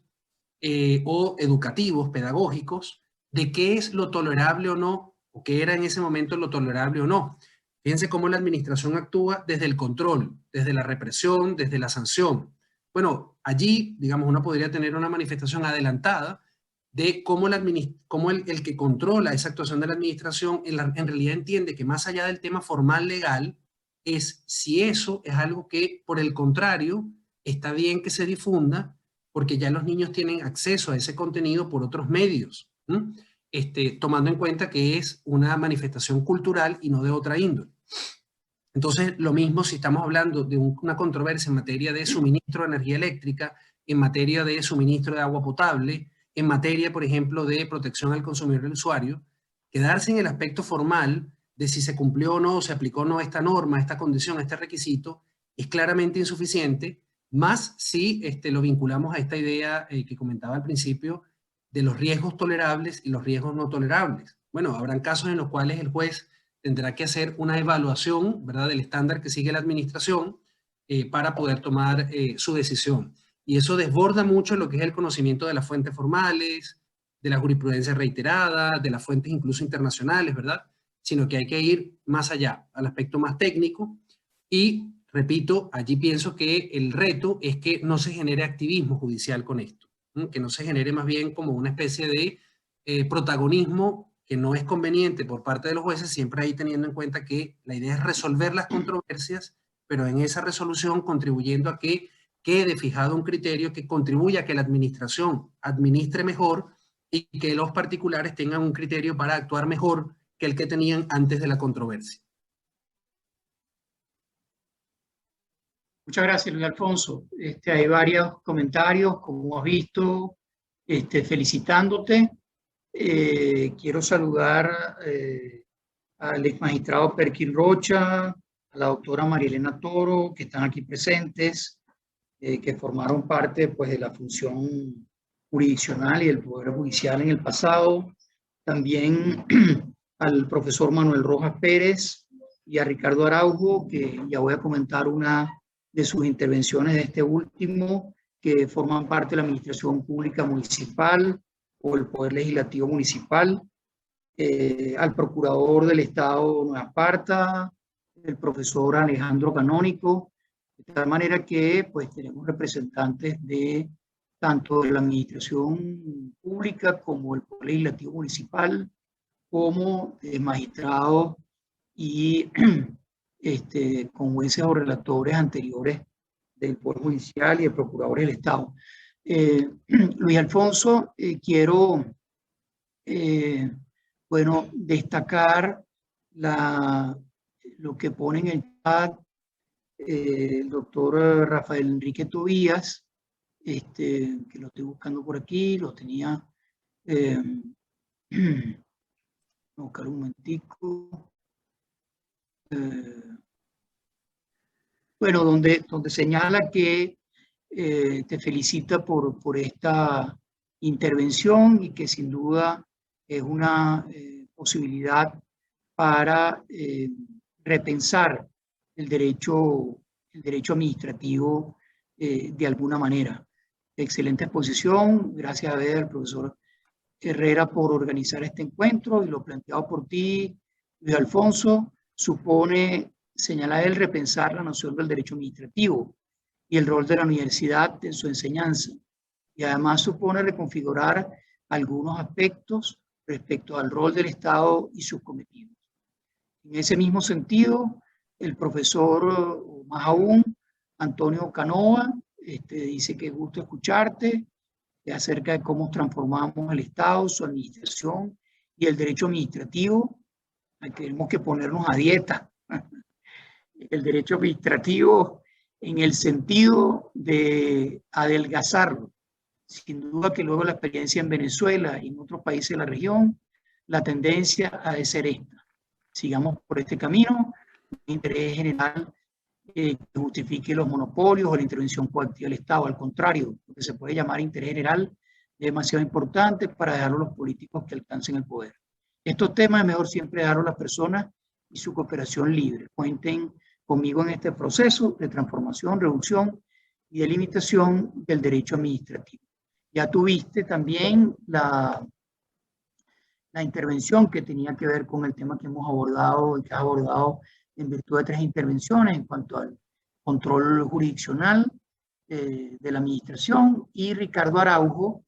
o educativos, pedagógicos, de qué es lo tolerable o no, o qué era en ese momento lo tolerable o no. Fíjense cómo la administración actúa desde el control, desde la represión, desde la sanción. Bueno, allí, digamos, uno podría tener una manifestación adelantada de cómo, el que controla esa actuación de la administración en realidad entiende que más allá del tema formal legal, es si eso es algo que, por el contrario, está bien que se difunda, porque ya los niños tienen acceso a ese contenido por otros medios, tomando en cuenta que es una manifestación cultural y no de otra índole. Entonces, lo mismo si estamos hablando de una controversia en materia de suministro de energía eléctrica, en materia de suministro de agua potable, en materia, por ejemplo, de protección al consumidor y al usuario, quedarse en el aspecto formal de si se cumplió o no, se aplicó o no esta norma, esta condición, este requisito, es claramente insuficiente, más si lo vinculamos a esta idea que comentaba al principio de los riesgos tolerables y los riesgos no tolerables. Bueno, habrán casos en los cuales el juez tendrá que hacer una evaluación, ¿verdad?, del estándar que sigue la administración para poder tomar su decisión. Y eso desborda mucho lo que es el conocimiento de las fuentes formales, de la jurisprudencia reiterada, de las fuentes incluso internacionales, ¿verdad? Sino que hay que ir más allá, al aspecto más técnico. Y, repito, allí pienso que el reto es que no se genere activismo judicial con esto, ¿no? Que no se genere más bien como una especie de protagonismo que no es conveniente por parte de los jueces, siempre ahí teniendo en cuenta que la idea es resolver las controversias, pero en esa resolución contribuyendo a que quede fijado un criterio que contribuya a que la administración administre mejor y que los particulares tengan un criterio para actuar mejor que el que tenían antes de la controversia. Muchas gracias, Luis Alfonso. Hay varios comentarios, como has visto, felicitándote. Quiero saludar al ex magistrado Perkin Rocha, a la doctora Marielena Toro, que están aquí presentes, que formaron parte pues, de la función jurisdiccional y del Poder Judicial en el pasado. También al profesor Manuel Rojas Pérez y a Ricardo Araujo, que ya voy a comentar una de sus intervenciones de este último, que forman parte de la Administración Pública Municipal o el Poder Legislativo Municipal, al Procurador del Estado Nueva Esparta, el profesor Alejandro Canónico, de tal manera que pues tenemos representantes de tanto de la Administración Pública como el Poder Legislativo Municipal, como de magistrados y con jueces o relatores anteriores del Poder Judicial y de procuradores del Estado. Luis Alfonso, quiero bueno, destacar lo que pone en el chat el doctor Rafael Enrique Tobías, que lo estoy buscando por aquí, lo tenía, buscar un momentico. Bueno, donde señala que te felicita por esta intervención y que sin duda es una posibilidad para repensar el derecho administrativo de alguna manera. Excelente exposición, gracias a ver al profesor Herrera por organizar este encuentro, y lo planteado por ti, Luis Alfonso, supone, señala él, repensar la noción del derecho administrativo y el rol de la universidad en su enseñanza, y además supone reconfigurar algunos aspectos respecto al rol del Estado y sus cometidos. En ese mismo sentido, el profesor, o más aún, Antonio Canova, dice que gusto escucharte acerca de cómo transformamos el Estado, su administración y el derecho administrativo. Tenemos que ponernos a dieta. El derecho administrativo en el sentido de adelgazarlo. Sin duda que luego la experiencia en Venezuela y en otros países de la región, la tendencia ha de ser esta. Sigamos por este camino, un interés general que justifique los monopolios o la intervención coactiva del Estado. Al contrario, lo que se puede llamar interés general es demasiado importante para dejarlo a los políticos que alcancen el poder. Estos temas es mejor siempre dejarlo a las personas y su cooperación libre. Cuenten conmigo en este proceso de transformación, reducción y delimitación del derecho administrativo. Ya tuviste también la intervención que tenía que ver con el tema que hemos abordado y que has abordado en virtud de 3 intervenciones en cuanto al control jurisdiccional de la administración, y Ricardo Araujo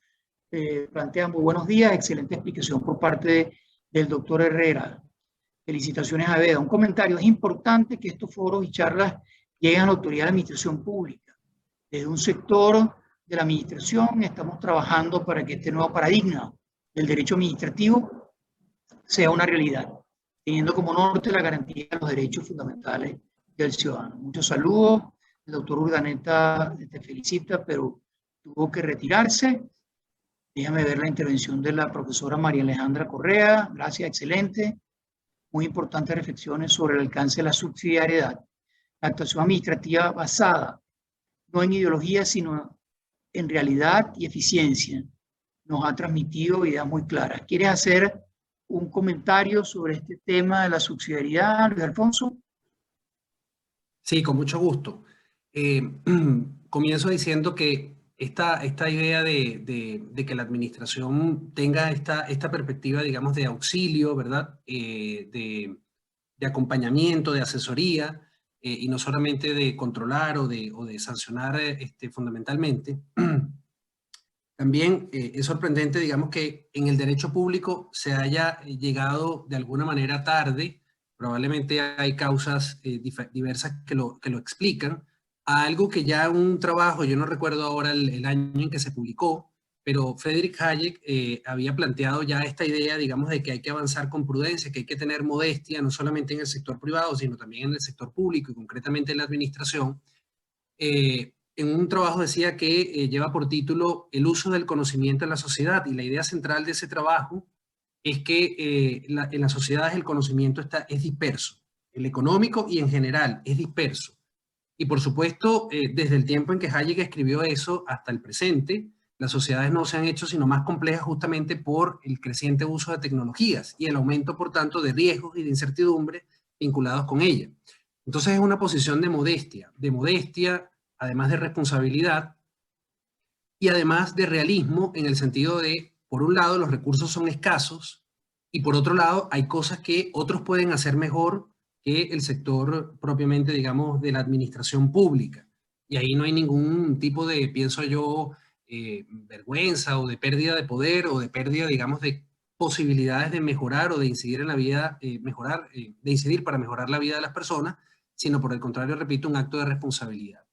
plantea muy buenos días, excelente explicación por parte del doctor Herrera. Felicitaciones a Veda. Un comentario: es importante que estos foros y charlas lleguen a la autoridad de la administración pública. Desde un sector de la administración estamos trabajando para que este nuevo paradigma del derecho administrativo sea una realidad, teniendo como norte la garantía de los derechos fundamentales del ciudadano. Muchos saludos. El doctor Urdaneta te felicita, pero tuvo que retirarse. Déjame ver la intervención de la profesora María Alejandra Correa. Gracias, excelente. Muy importantes reflexiones sobre el alcance de la subsidiariedad. La actuación administrativa basada no en ideología, sino en realidad y eficiencia, nos ha transmitido ideas muy claras. ¿Quieres hacer un comentario sobre este tema de la subsidiariedad, Luis Alfonso? Sí, con mucho gusto. Comienzo diciendo que esta idea de que la administración tenga esta perspectiva, digamos, de auxilio, ¿verdad? De acompañamiento, de asesoría, y no solamente de controlar o de sancionar fundamentalmente. También es sorprendente, digamos, que en el derecho público se haya llegado de alguna manera tarde, probablemente hay causas diversas que lo explican, a algo que ya un trabajo, yo no recuerdo ahora el año en que se publicó, pero Friedrich Hayek había planteado ya esta idea, digamos, de que hay que avanzar con prudencia, que hay que tener modestia, no solamente en el sector privado, sino también en el sector público y concretamente en la administración. En un trabajo decía que lleva por título El uso del conocimiento en la sociedad, y la idea central de ese trabajo es que en las sociedades el conocimiento es disperso, el económico y en general es disperso. Y por supuesto, desde el tiempo en que Hayek escribió eso hasta el presente, las sociedades no se han hecho sino más complejas justamente por el creciente uso de tecnologías y el aumento, por tanto, de riesgos y de incertidumbre vinculados con ella. Entonces es una posición de modestia, además de responsabilidad y además de realismo, en el sentido de, por un lado, los recursos son escasos y por otro lado, hay cosas que otros pueden hacer mejor que el sector propiamente, digamos, de la administración pública. Y ahí no hay ningún tipo de, pienso yo, vergüenza o de pérdida de poder o de pérdida, digamos, de posibilidades de mejorar o de incidir en la vida, de incidir para mejorar la vida de las personas, sino por el contrario, repito, un acto de responsabilidad.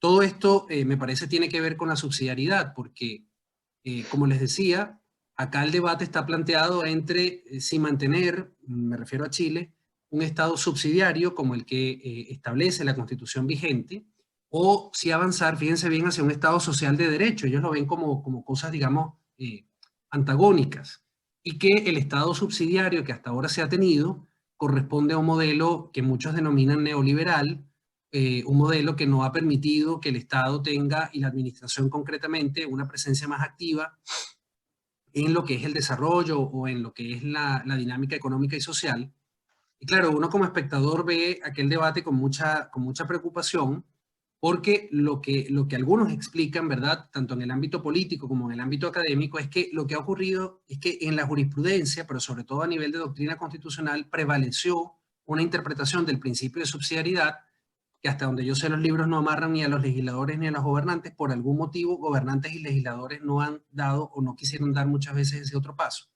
Todo esto me parece tiene que ver con la subsidiariedad, porque, como les decía, acá el debate está planteado entre si mantener, me refiero a Chile, un Estado subsidiario como el que establece la Constitución vigente, o si avanzar, fíjense bien, hacia un Estado social de derecho. Ellos lo ven como cosas, digamos, antagónicas, y que el Estado subsidiario que hasta ahora se ha tenido corresponde a un modelo que muchos denominan neoliberal, un modelo que no ha permitido que el Estado tenga, y la administración concretamente, una presencia más activa en lo que es el desarrollo o en lo que es la dinámica económica y social. Y claro, uno como espectador ve aquel debate con mucha preocupación, porque lo que algunos explican, ¿verdad?, tanto en el ámbito político como en el ámbito académico, es que lo que ha ocurrido es que en la jurisprudencia, pero sobre todo a nivel de doctrina constitucional, prevaleció una interpretación del principio de subsidiariedad que, hasta donde yo sé, los libros no amarran ni a los legisladores ni a los gobernantes. Por algún motivo, gobernantes y legisladores no han dado o no quisieron dar muchas veces ese otro paso.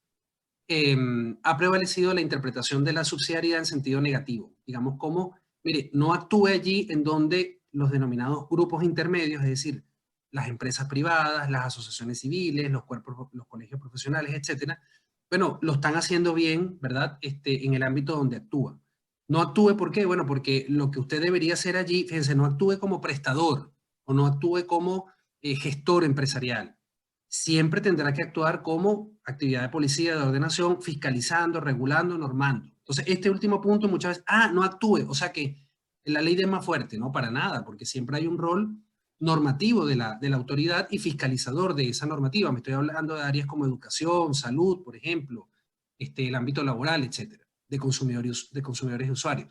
Ha prevalecido la interpretación de la subsidiariedad en sentido negativo, digamos, como, mire, no actúe allí en donde los denominados grupos intermedios, es decir, las empresas privadas, las asociaciones civiles, los colegios profesionales, etcétera, bueno, lo están haciendo bien, ¿verdad?, en el ámbito donde actúan. No actúe, ¿por qué? Bueno, porque lo que usted debería hacer allí, fíjense, no actúe como prestador o no actúe como gestor empresarial. Siempre tendrá que actuar como actividad de policía, de ordenación, fiscalizando, regulando, normando. Entonces, este último punto muchas veces, no actúe, o sea que la ley es más fuerte, no, para nada, porque siempre hay un rol normativo de la autoridad y fiscalizador de esa normativa. Me estoy hablando de áreas como educación, salud, por ejemplo, el ámbito laboral, etcétera, de consumidores y usuarios.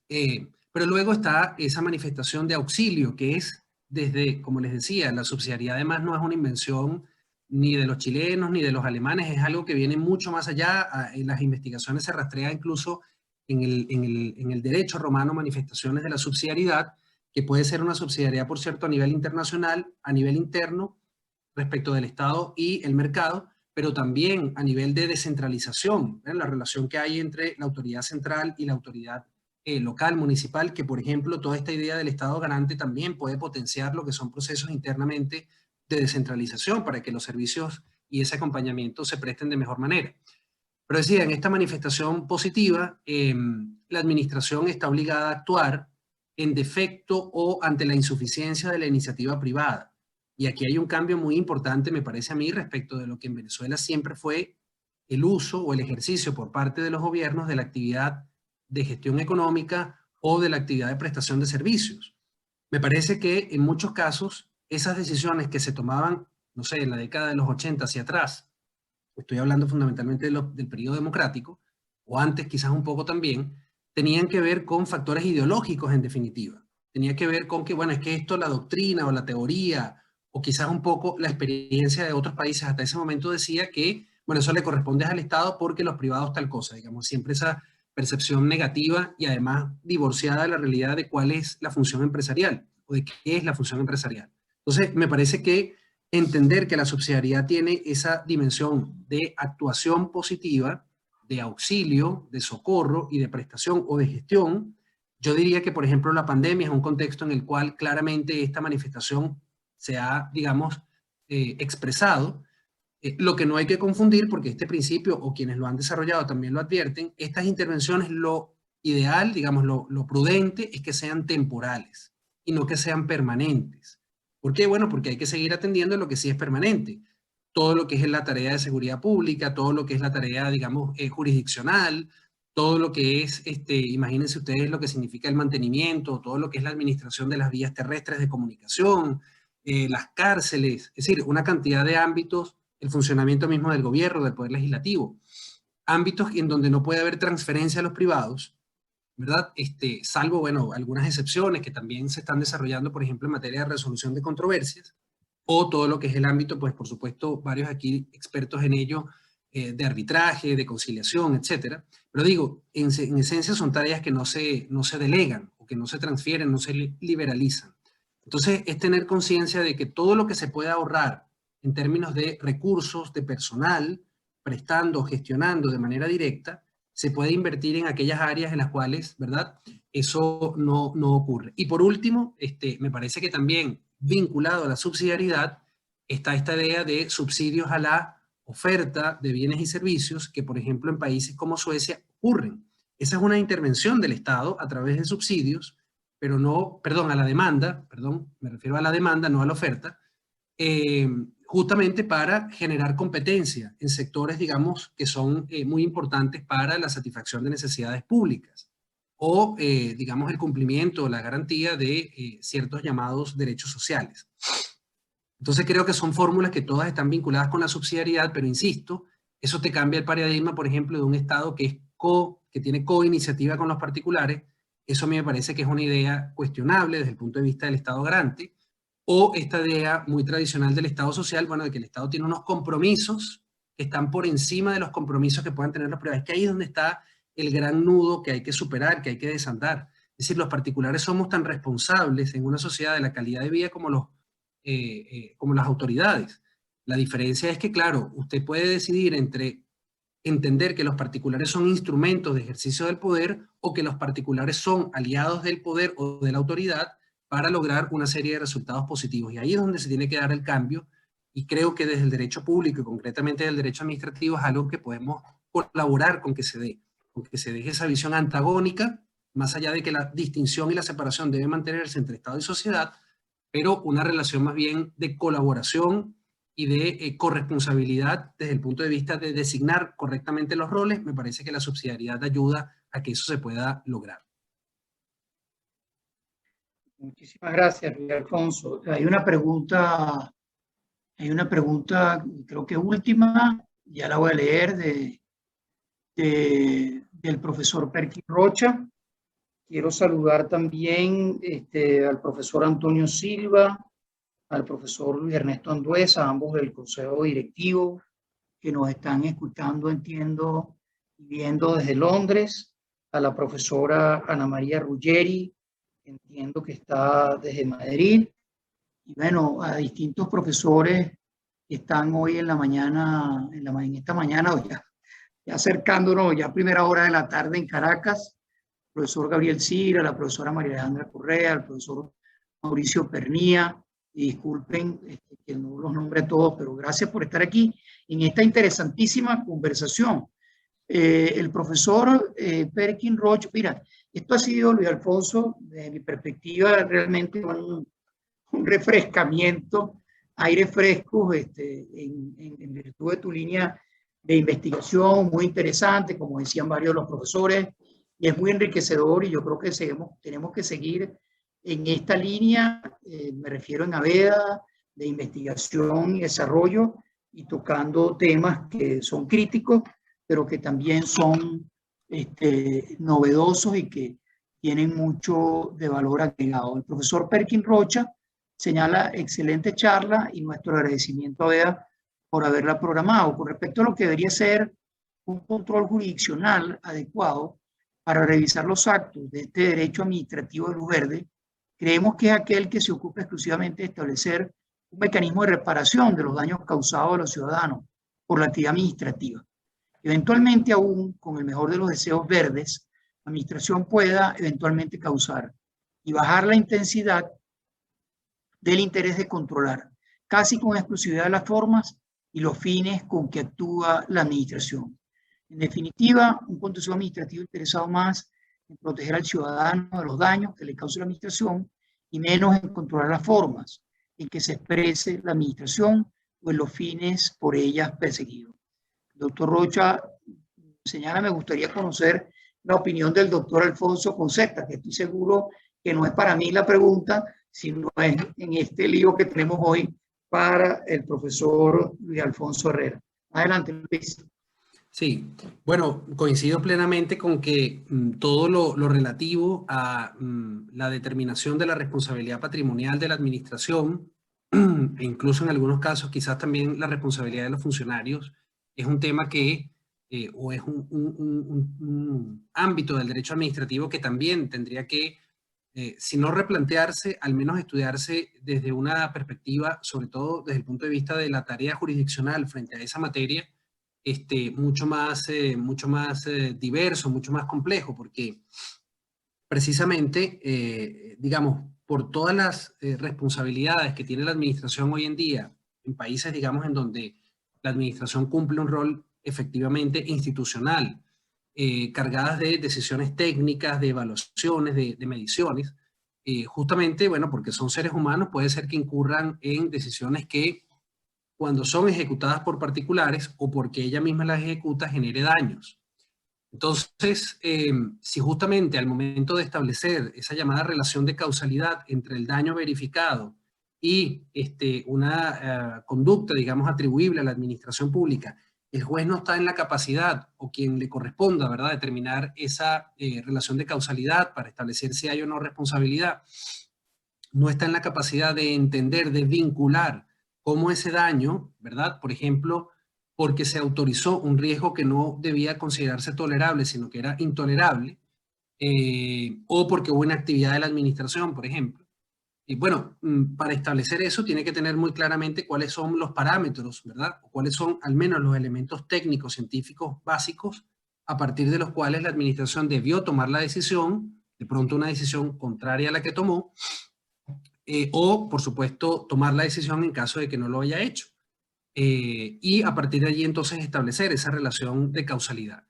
Pero luego está esa manifestación de auxilio, que es desde, como les decía, la subsidiariedad además no es una invención ni de los chilenos ni de los alemanes, es algo que viene mucho más allá. En las investigaciones se rastrea incluso en el derecho romano manifestaciones de la subsidiariedad, que puede ser una subsidiariedad, por cierto, a nivel internacional, a nivel interno, respecto del Estado y el mercado, pero también a nivel de descentralización, la relación que hay entre la autoridad central y la autoridad local, municipal, que por ejemplo toda esta idea del Estado garante también puede potenciar lo que son procesos internamente de descentralización para que los servicios y ese acompañamiento se presten de mejor manera. Pero decía, en esta manifestación positiva, la administración está obligada a actuar en defecto o ante la insuficiencia de la iniciativa privada. Y aquí hay un cambio muy importante, me parece a mí, respecto de lo que en Venezuela siempre fue el uso o el ejercicio por parte de los gobiernos de la actividad de gestión económica o de la actividad de prestación de servicios. Me parece que en muchos casos esas decisiones que se tomaban, no sé, en la década de los 80 hacia atrás, estoy hablando fundamentalmente del periodo democrático, o antes quizás un poco también, tenían que ver con factores ideológicos en definitiva. Tenía que ver con que, bueno, es que esto, la doctrina o la teoría, o quizás un poco la experiencia de otros países hasta ese momento decía que, bueno, eso le corresponde al Estado porque los privados tal cosa, digamos, siempre esa percepción negativa y además divorciada de la realidad de cuál es la función empresarial o de qué es la función empresarial. Entonces, me parece que entender que la subsidiariedad tiene esa dimensión de actuación positiva, de auxilio, de socorro y de prestación o de gestión. Yo diría que, por ejemplo, la pandemia es un contexto en el cual claramente esta manifestación se ha, digamos, expresado. Lo que no hay que confundir, porque este principio, o quienes lo han desarrollado también lo advierten, estas intervenciones, lo ideal, digamos, lo prudente es que sean temporales y no que sean permanentes. ¿Por qué? Bueno, porque hay que seguir atendiendo lo que sí es permanente. Todo lo que es la tarea de seguridad pública, todo lo que es la tarea, digamos, jurisdiccional, todo lo que es, imagínense ustedes lo que significa el mantenimiento, todo lo que es la administración de las vías terrestres de comunicación, las cárceles, es decir, una cantidad de ámbitos, el funcionamiento mismo del gobierno, del poder legislativo, ámbitos en donde no puede haber transferencia a los privados, ¿verdad? Salvo, bueno, algunas excepciones que también se están desarrollando, por ejemplo, en materia de resolución de controversias, o todo lo que es el ámbito, pues por supuesto, varios aquí expertos en ello, de arbitraje, de conciliación, etcétera. Pero digo, en esencia son tareas que no se delegan, o que no se transfieren, no se liberalizan. Entonces, es tener conciencia de que todo lo que se pueda ahorrar en términos de recursos, de personal, prestando, gestionando de manera directa, se puede invertir en aquellas áreas en las cuales, ¿verdad?, eso no ocurre. Y por último, me parece que también vinculado a la subsidiariedad está esta idea de subsidios a la oferta de bienes y servicios que, por ejemplo, en países como Suecia ocurren. Esa es una intervención del Estado a través de subsidios, pero no, perdón, a la demanda, perdón, me refiero a la demanda, no a la oferta, justamente para generar competencia en sectores, digamos, que son muy importantes para la satisfacción de necesidades públicas o, digamos, el cumplimiento o la garantía de ciertos llamados derechos sociales. Entonces creo que son fórmulas que todas están vinculadas con la subsidiariedad, pero insisto, eso te cambia el paradigma, por ejemplo, de un Estado que tiene co-iniciativa con los particulares. Eso a mí me parece que es una idea cuestionable desde el punto de vista del Estado garante, o esta idea muy tradicional del Estado social, bueno, de que el Estado tiene unos compromisos que están por encima de los compromisos que puedan tener los privados. Es que ahí es donde está el gran nudo que hay que superar, que hay que desandar. Es decir, los particulares somos tan responsables en una sociedad de la calidad de vida como las autoridades. La diferencia es que, claro, usted puede decidir entre entender que los particulares son instrumentos de ejercicio del poder o que los particulares son aliados del poder o de la autoridad para lograr una serie de resultados positivos. Y ahí es donde se tiene que dar el cambio, y creo que desde el derecho público y concretamente del derecho administrativo es algo que podemos colaborar con que se deje esa visión antagónica, más allá de que la distinción y la separación deben mantenerse entre Estado y sociedad, pero una relación más bien de colaboración y de corresponsabilidad desde el punto de vista de designar correctamente los roles. Me parece que la subsidiariedad ayuda a que eso se pueda lograr. Muchísimas gracias, Luis Alfonso. Hay una pregunta, creo que última, ya la voy a leer, del profesor Perkin Rocha. Quiero saludar también al profesor Antonio Silva, al profesor Luis Ernesto Anduesa, ambos del Consejo Directivo, que nos están escuchando, entiendo, y viendo desde Londres, a la profesora Ana María Ruggeri, entiendo que está desde Madrid, y bueno, a distintos profesores que están hoy en la mañana, en esta mañana, o ya acercándonos, ya a primera hora de la tarde en Caracas, el profesor Gabriel Cira, la profesora María Alejandra Correa, el profesor Mauricio Pernía, y disculpen que no los nombre a todos, pero gracias por estar aquí en esta interesantísima conversación. El profesor Perkin Rocha, mira, esto ha sido, Luis Alfonso, desde mi perspectiva, realmente un refrescamiento, aire fresco, en virtud de tu línea de investigación, muy interesante, como decían varios de los profesores, y es muy enriquecedor, y yo creo que tenemos que seguir en esta línea, me refiero en AVEDA, de investigación y desarrollo, y tocando temas que son críticos, pero que también son novedosos y que tienen mucho de valor agregado. El profesor Perkin Rocha señala excelente charla y nuestro agradecimiento a AVEDA por haberla programado. Con respecto a lo que debería ser un control jurisdiccional adecuado para revisar los actos de este derecho administrativo de luz verde, creemos que es aquel que se ocupa exclusivamente de establecer un mecanismo de reparación de los daños causados a los ciudadanos por la actividad administrativa. Eventualmente, aún con el mejor de los deseos verdes, la administración pueda eventualmente causar y bajar la intensidad del interés de controlar, casi con exclusividad de las formas y los fines con que actúa la administración. En definitiva, un contencioso administrativo interesado más en proteger al ciudadano de los daños que le cause la administración y menos en controlar las formas en que se exprese la administración o en los fines por ellas perseguidos. Doctor Rocha señala, me gustaría conocer la opinión del doctor Alfonso Concetta, que estoy seguro que no es para mí la pregunta, sino es en este lío que tenemos hoy para el profesor Luis Alfonso Herrera. Adelante, Luis. Sí, bueno, coincido plenamente con que todo lo relativo a la determinación de la responsabilidad patrimonial de la administración, e incluso en algunos casos quizás también la responsabilidad de los funcionarios, es un tema que, o es un ámbito del derecho administrativo que también tendría que, si no replantearse, al menos estudiarse desde una perspectiva, sobre todo desde el punto de vista de la tarea jurisdiccional frente a esa materia, mucho más diverso, mucho más complejo, porque precisamente, digamos, por todas las responsabilidades que tiene la administración hoy en día, en países, digamos, en donde la administración cumple un rol efectivamente institucional, cargadas de decisiones técnicas, de evaluaciones, de mediciones, justamente, bueno, porque son seres humanos, puede ser que incurran en decisiones que cuando son ejecutadas por particulares o porque ella misma las ejecuta, genere daños. Entonces, si justamente al momento de establecer esa llamada relación de causalidad entre el daño verificado y una conducta, digamos, atribuible a la administración pública, el juez no está en la capacidad o quien le corresponda, ¿verdad?, determinar esa relación de causalidad para establecer si hay o no responsabilidad, no está en la capacidad de entender, de vincular cómo ese daño, ¿verdad?, por ejemplo, porque se autorizó un riesgo que no debía considerarse tolerable, sino que era intolerable, o porque hubo una actividad de la administración, por ejemplo. Y bueno, para establecer eso tiene que tener muy claramente cuáles son los parámetros, ¿verdad? O cuáles son al menos los elementos técnicos, científicos básicos, a partir de los cuales la administración debió tomar la decisión, de pronto una decisión contraria a la que tomó, o, por supuesto, tomar la decisión en caso de que no lo haya hecho. Y a partir de allí entonces establecer esa relación de causalidad.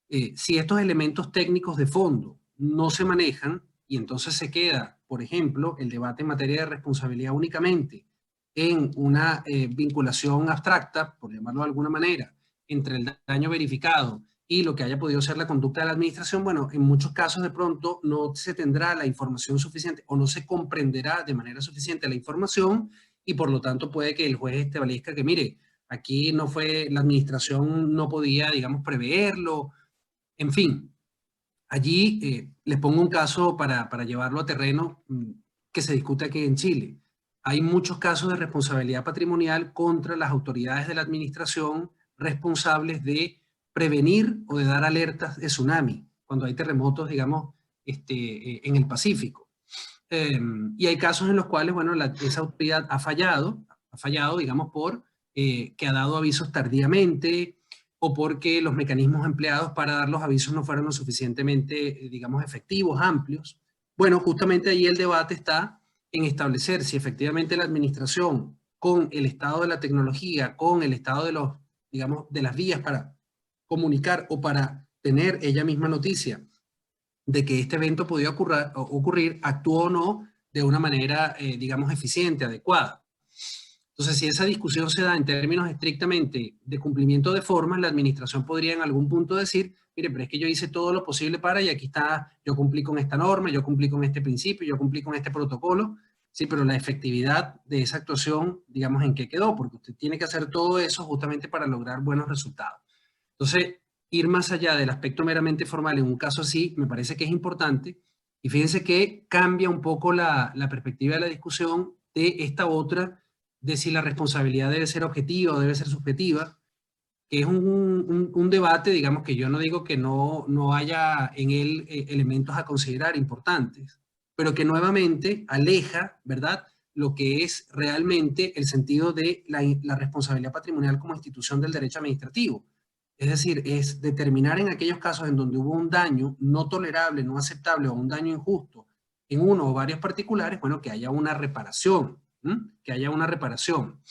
Si estos elementos técnicos de fondo no se manejan y entonces se queda, por ejemplo, el debate en materia de responsabilidad únicamente en una vinculación abstracta, por llamarlo de alguna manera, entre el daño verificado y lo que haya podido ser la conducta de la administración, bueno, en muchos casos de pronto no se tendrá la información suficiente o no se comprenderá de manera suficiente la información y por lo tanto puede que el juez establezca que, mire, aquí no fue, la administración no podía, digamos, preverlo, en fin. Allí les pongo un caso para llevarlo a terreno que se discute aquí en Chile. Hay muchos casos de responsabilidad patrimonial contra las autoridades de la administración responsables de prevenir o de dar alertas de tsunami cuando hay terremotos, digamos, en el Pacífico. Y hay casos en los cuales, bueno, esa autoridad ha fallado, digamos, por que ha dado avisos tardíamente, o porque los mecanismos empleados para dar los avisos no fueron lo suficientemente, digamos, efectivos, amplios. Bueno, justamente ahí el debate está en establecer si efectivamente la administración, con el estado de la tecnología, con el estado de los, digamos, de las vías para comunicar o para tener ella misma noticia de que este evento podía ocurrir, actuó o no de una manera, digamos, eficiente, adecuada. Entonces, si esa discusión se da en términos estrictamente de cumplimiento de formas, la administración podría en algún punto decir, mire, pero es que yo hice todo lo posible para, y aquí está, yo cumplí con esta norma, yo cumplí con este principio, yo cumplí con este protocolo, sí, pero la efectividad de esa actuación, digamos, ¿en qué quedó? Porque usted tiene que hacer todo eso justamente para lograr buenos resultados. Entonces, ir más allá del aspecto meramente formal en un caso así, me parece que es importante, y fíjense que cambia un poco la perspectiva de la discusión de esta otra, de si la responsabilidad debe ser objetiva o debe ser subjetiva, que es un debate, digamos, que yo no digo que no haya en él elementos a considerar importantes, pero que nuevamente aleja, ¿verdad?, lo que es realmente el sentido de la responsabilidad patrimonial como institución del derecho administrativo. Es decir, es determinar en aquellos casos en donde hubo un daño no tolerable, no aceptable o un daño injusto en uno o varios particulares, bueno, que haya una reparación, que haya una reparación.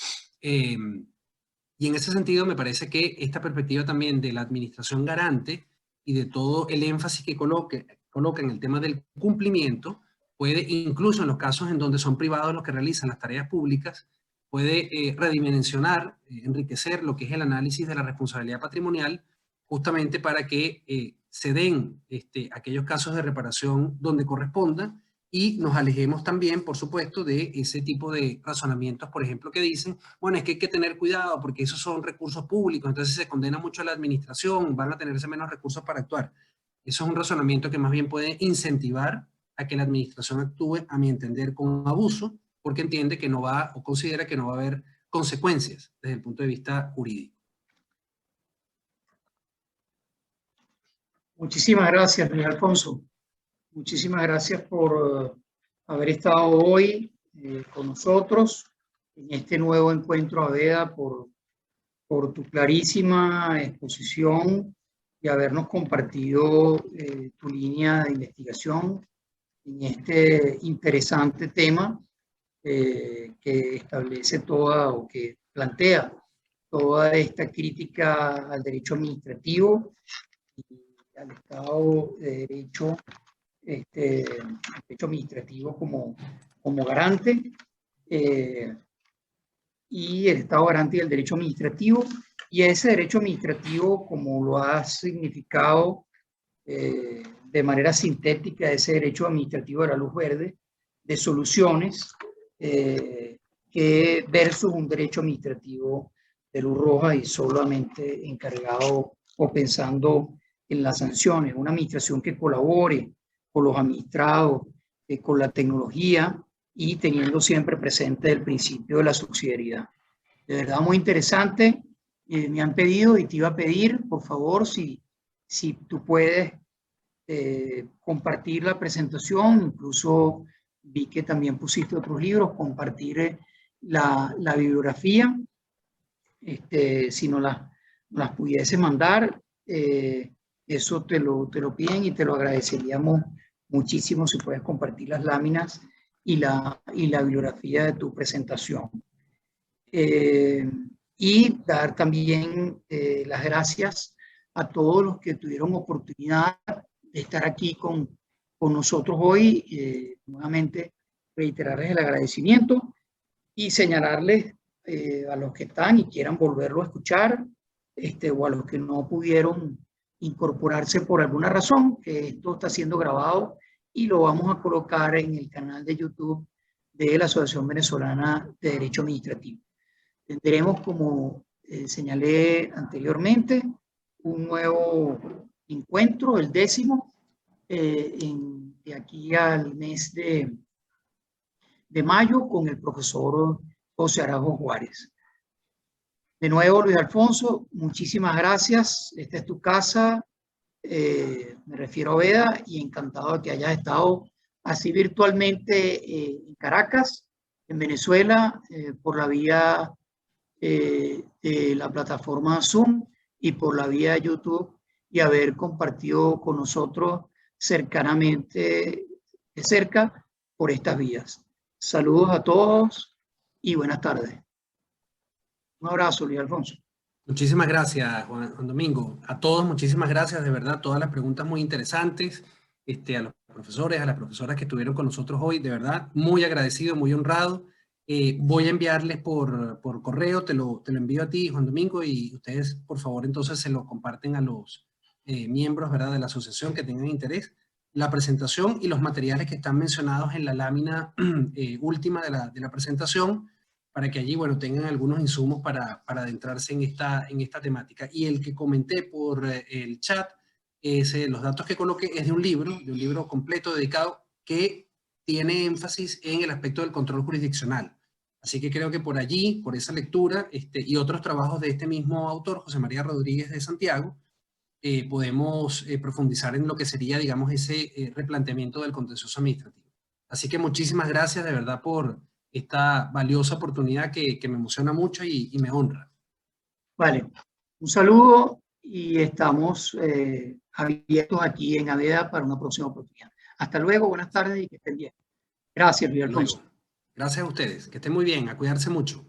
Y en ese sentido me parece que esta perspectiva también de la administración garante y de todo el énfasis que coloca en el tema del cumplimiento, puede, incluso en los casos en donde son privados los que realizan las tareas públicas, puede redimensionar, enriquecer lo que es el análisis de la responsabilidad patrimonial, justamente para que se den aquellos casos de reparación donde corresponda y nos alejemos también, por supuesto, de ese tipo de razonamientos, por ejemplo, que dicen, bueno, es que hay que tener cuidado porque esos son recursos públicos, entonces se condena mucho a la administración, van a tenerse menos recursos para actuar. Eso es un razonamiento que más bien puede incentivar a que la administración actúe, a mi entender, con abuso, porque entiende que no va, o considera que no va a haber consecuencias desde el punto de vista jurídico. Muchísimas gracias, Luis Alfonso. Muchísimas gracias por haber estado hoy con nosotros en este nuevo encuentro AVEDA, por tu clarísima exposición y habernos compartido tu línea de investigación en este interesante tema que establece toda o que plantea toda esta crítica al derecho administrativo y al Estado de Derecho, derecho administrativo como garante, y el Estado garante del derecho administrativo, y ese derecho administrativo, como lo ha significado de manera sintética, ese derecho administrativo de la luz verde, de soluciones, que versus un derecho administrativo de luz roja y solamente encargado o pensando en las sanciones. Una administración que colabore con los administrados, con la tecnología y teniendo siempre presente el principio de la subsidiariedad. De verdad muy interesante. Me han pedido y te iba a pedir, por favor, si tú puedes compartir la presentación. Incluso vi que también pusiste otros libros, compartir la bibliografía, si no las pudiese mandar, eso te lo piden y te lo agradeceríamos muchísimo si puedes compartir las láminas y la bibliografía de tu presentación. Y dar también las gracias a todos los que tuvieron oportunidad de estar aquí con nosotros hoy. Nuevamente reiterarles el agradecimiento y señalarles a los que están y quieran volverlo a escuchar, o a los que no pudieron incorporarse por alguna razón, que esto está siendo grabado y lo vamos a colocar en el canal de YouTube de la Asociación Venezolana de Derecho Administrativo. Tendremos, como señalé anteriormente, un nuevo encuentro, el 10º, de aquí al mes de mayo, con el profesor José Arajo Juárez. De nuevo, Luis Alfonso, muchísimas gracias. Esta es tu casa, me refiero a Veda, y encantado de que hayas estado así virtualmente en Caracas, en Venezuela, por la vía de la plataforma Zoom y por la vía de YouTube, y haber compartido con nosotros cercanamente, de cerca, por estas vías. Saludos a todos y buenas tardes. Un abrazo, Luis Alfonso. Muchísimas gracias, Juan Domingo. A todos, muchísimas gracias, de verdad, todas las preguntas muy interesantes. A los profesores, a las profesoras que estuvieron con nosotros hoy, de verdad, muy agradecido, muy honrado. Voy a enviarles por correo, te lo envío a ti, Juan Domingo, y ustedes, por favor, entonces se lo comparten a los miembros, ¿verdad?, de la asociación que tengan interés. La presentación y los materiales que están mencionados en la lámina última de la presentación, para que allí, bueno, tengan algunos insumos para adentrarse en esta temática. Y el que comenté por el chat, los datos que coloqué es de un libro completo dedicado que tiene énfasis en el aspecto del control jurisdiccional. Así que creo que por allí, por esa lectura y otros trabajos de este mismo autor, José María Rodríguez de Santiago, podemos profundizar en lo que sería, digamos, ese replanteamiento del contencioso administrativo. Así que muchísimas gracias de verdad por esta valiosa oportunidad que me emociona mucho y me honra. Vale, un saludo y estamos abiertos aquí en AVEDA para una próxima oportunidad. Hasta luego, buenas tardes y que estén bien. Gracias, Luis Alfonso. Gracias a ustedes, que estén muy bien, a cuidarse mucho.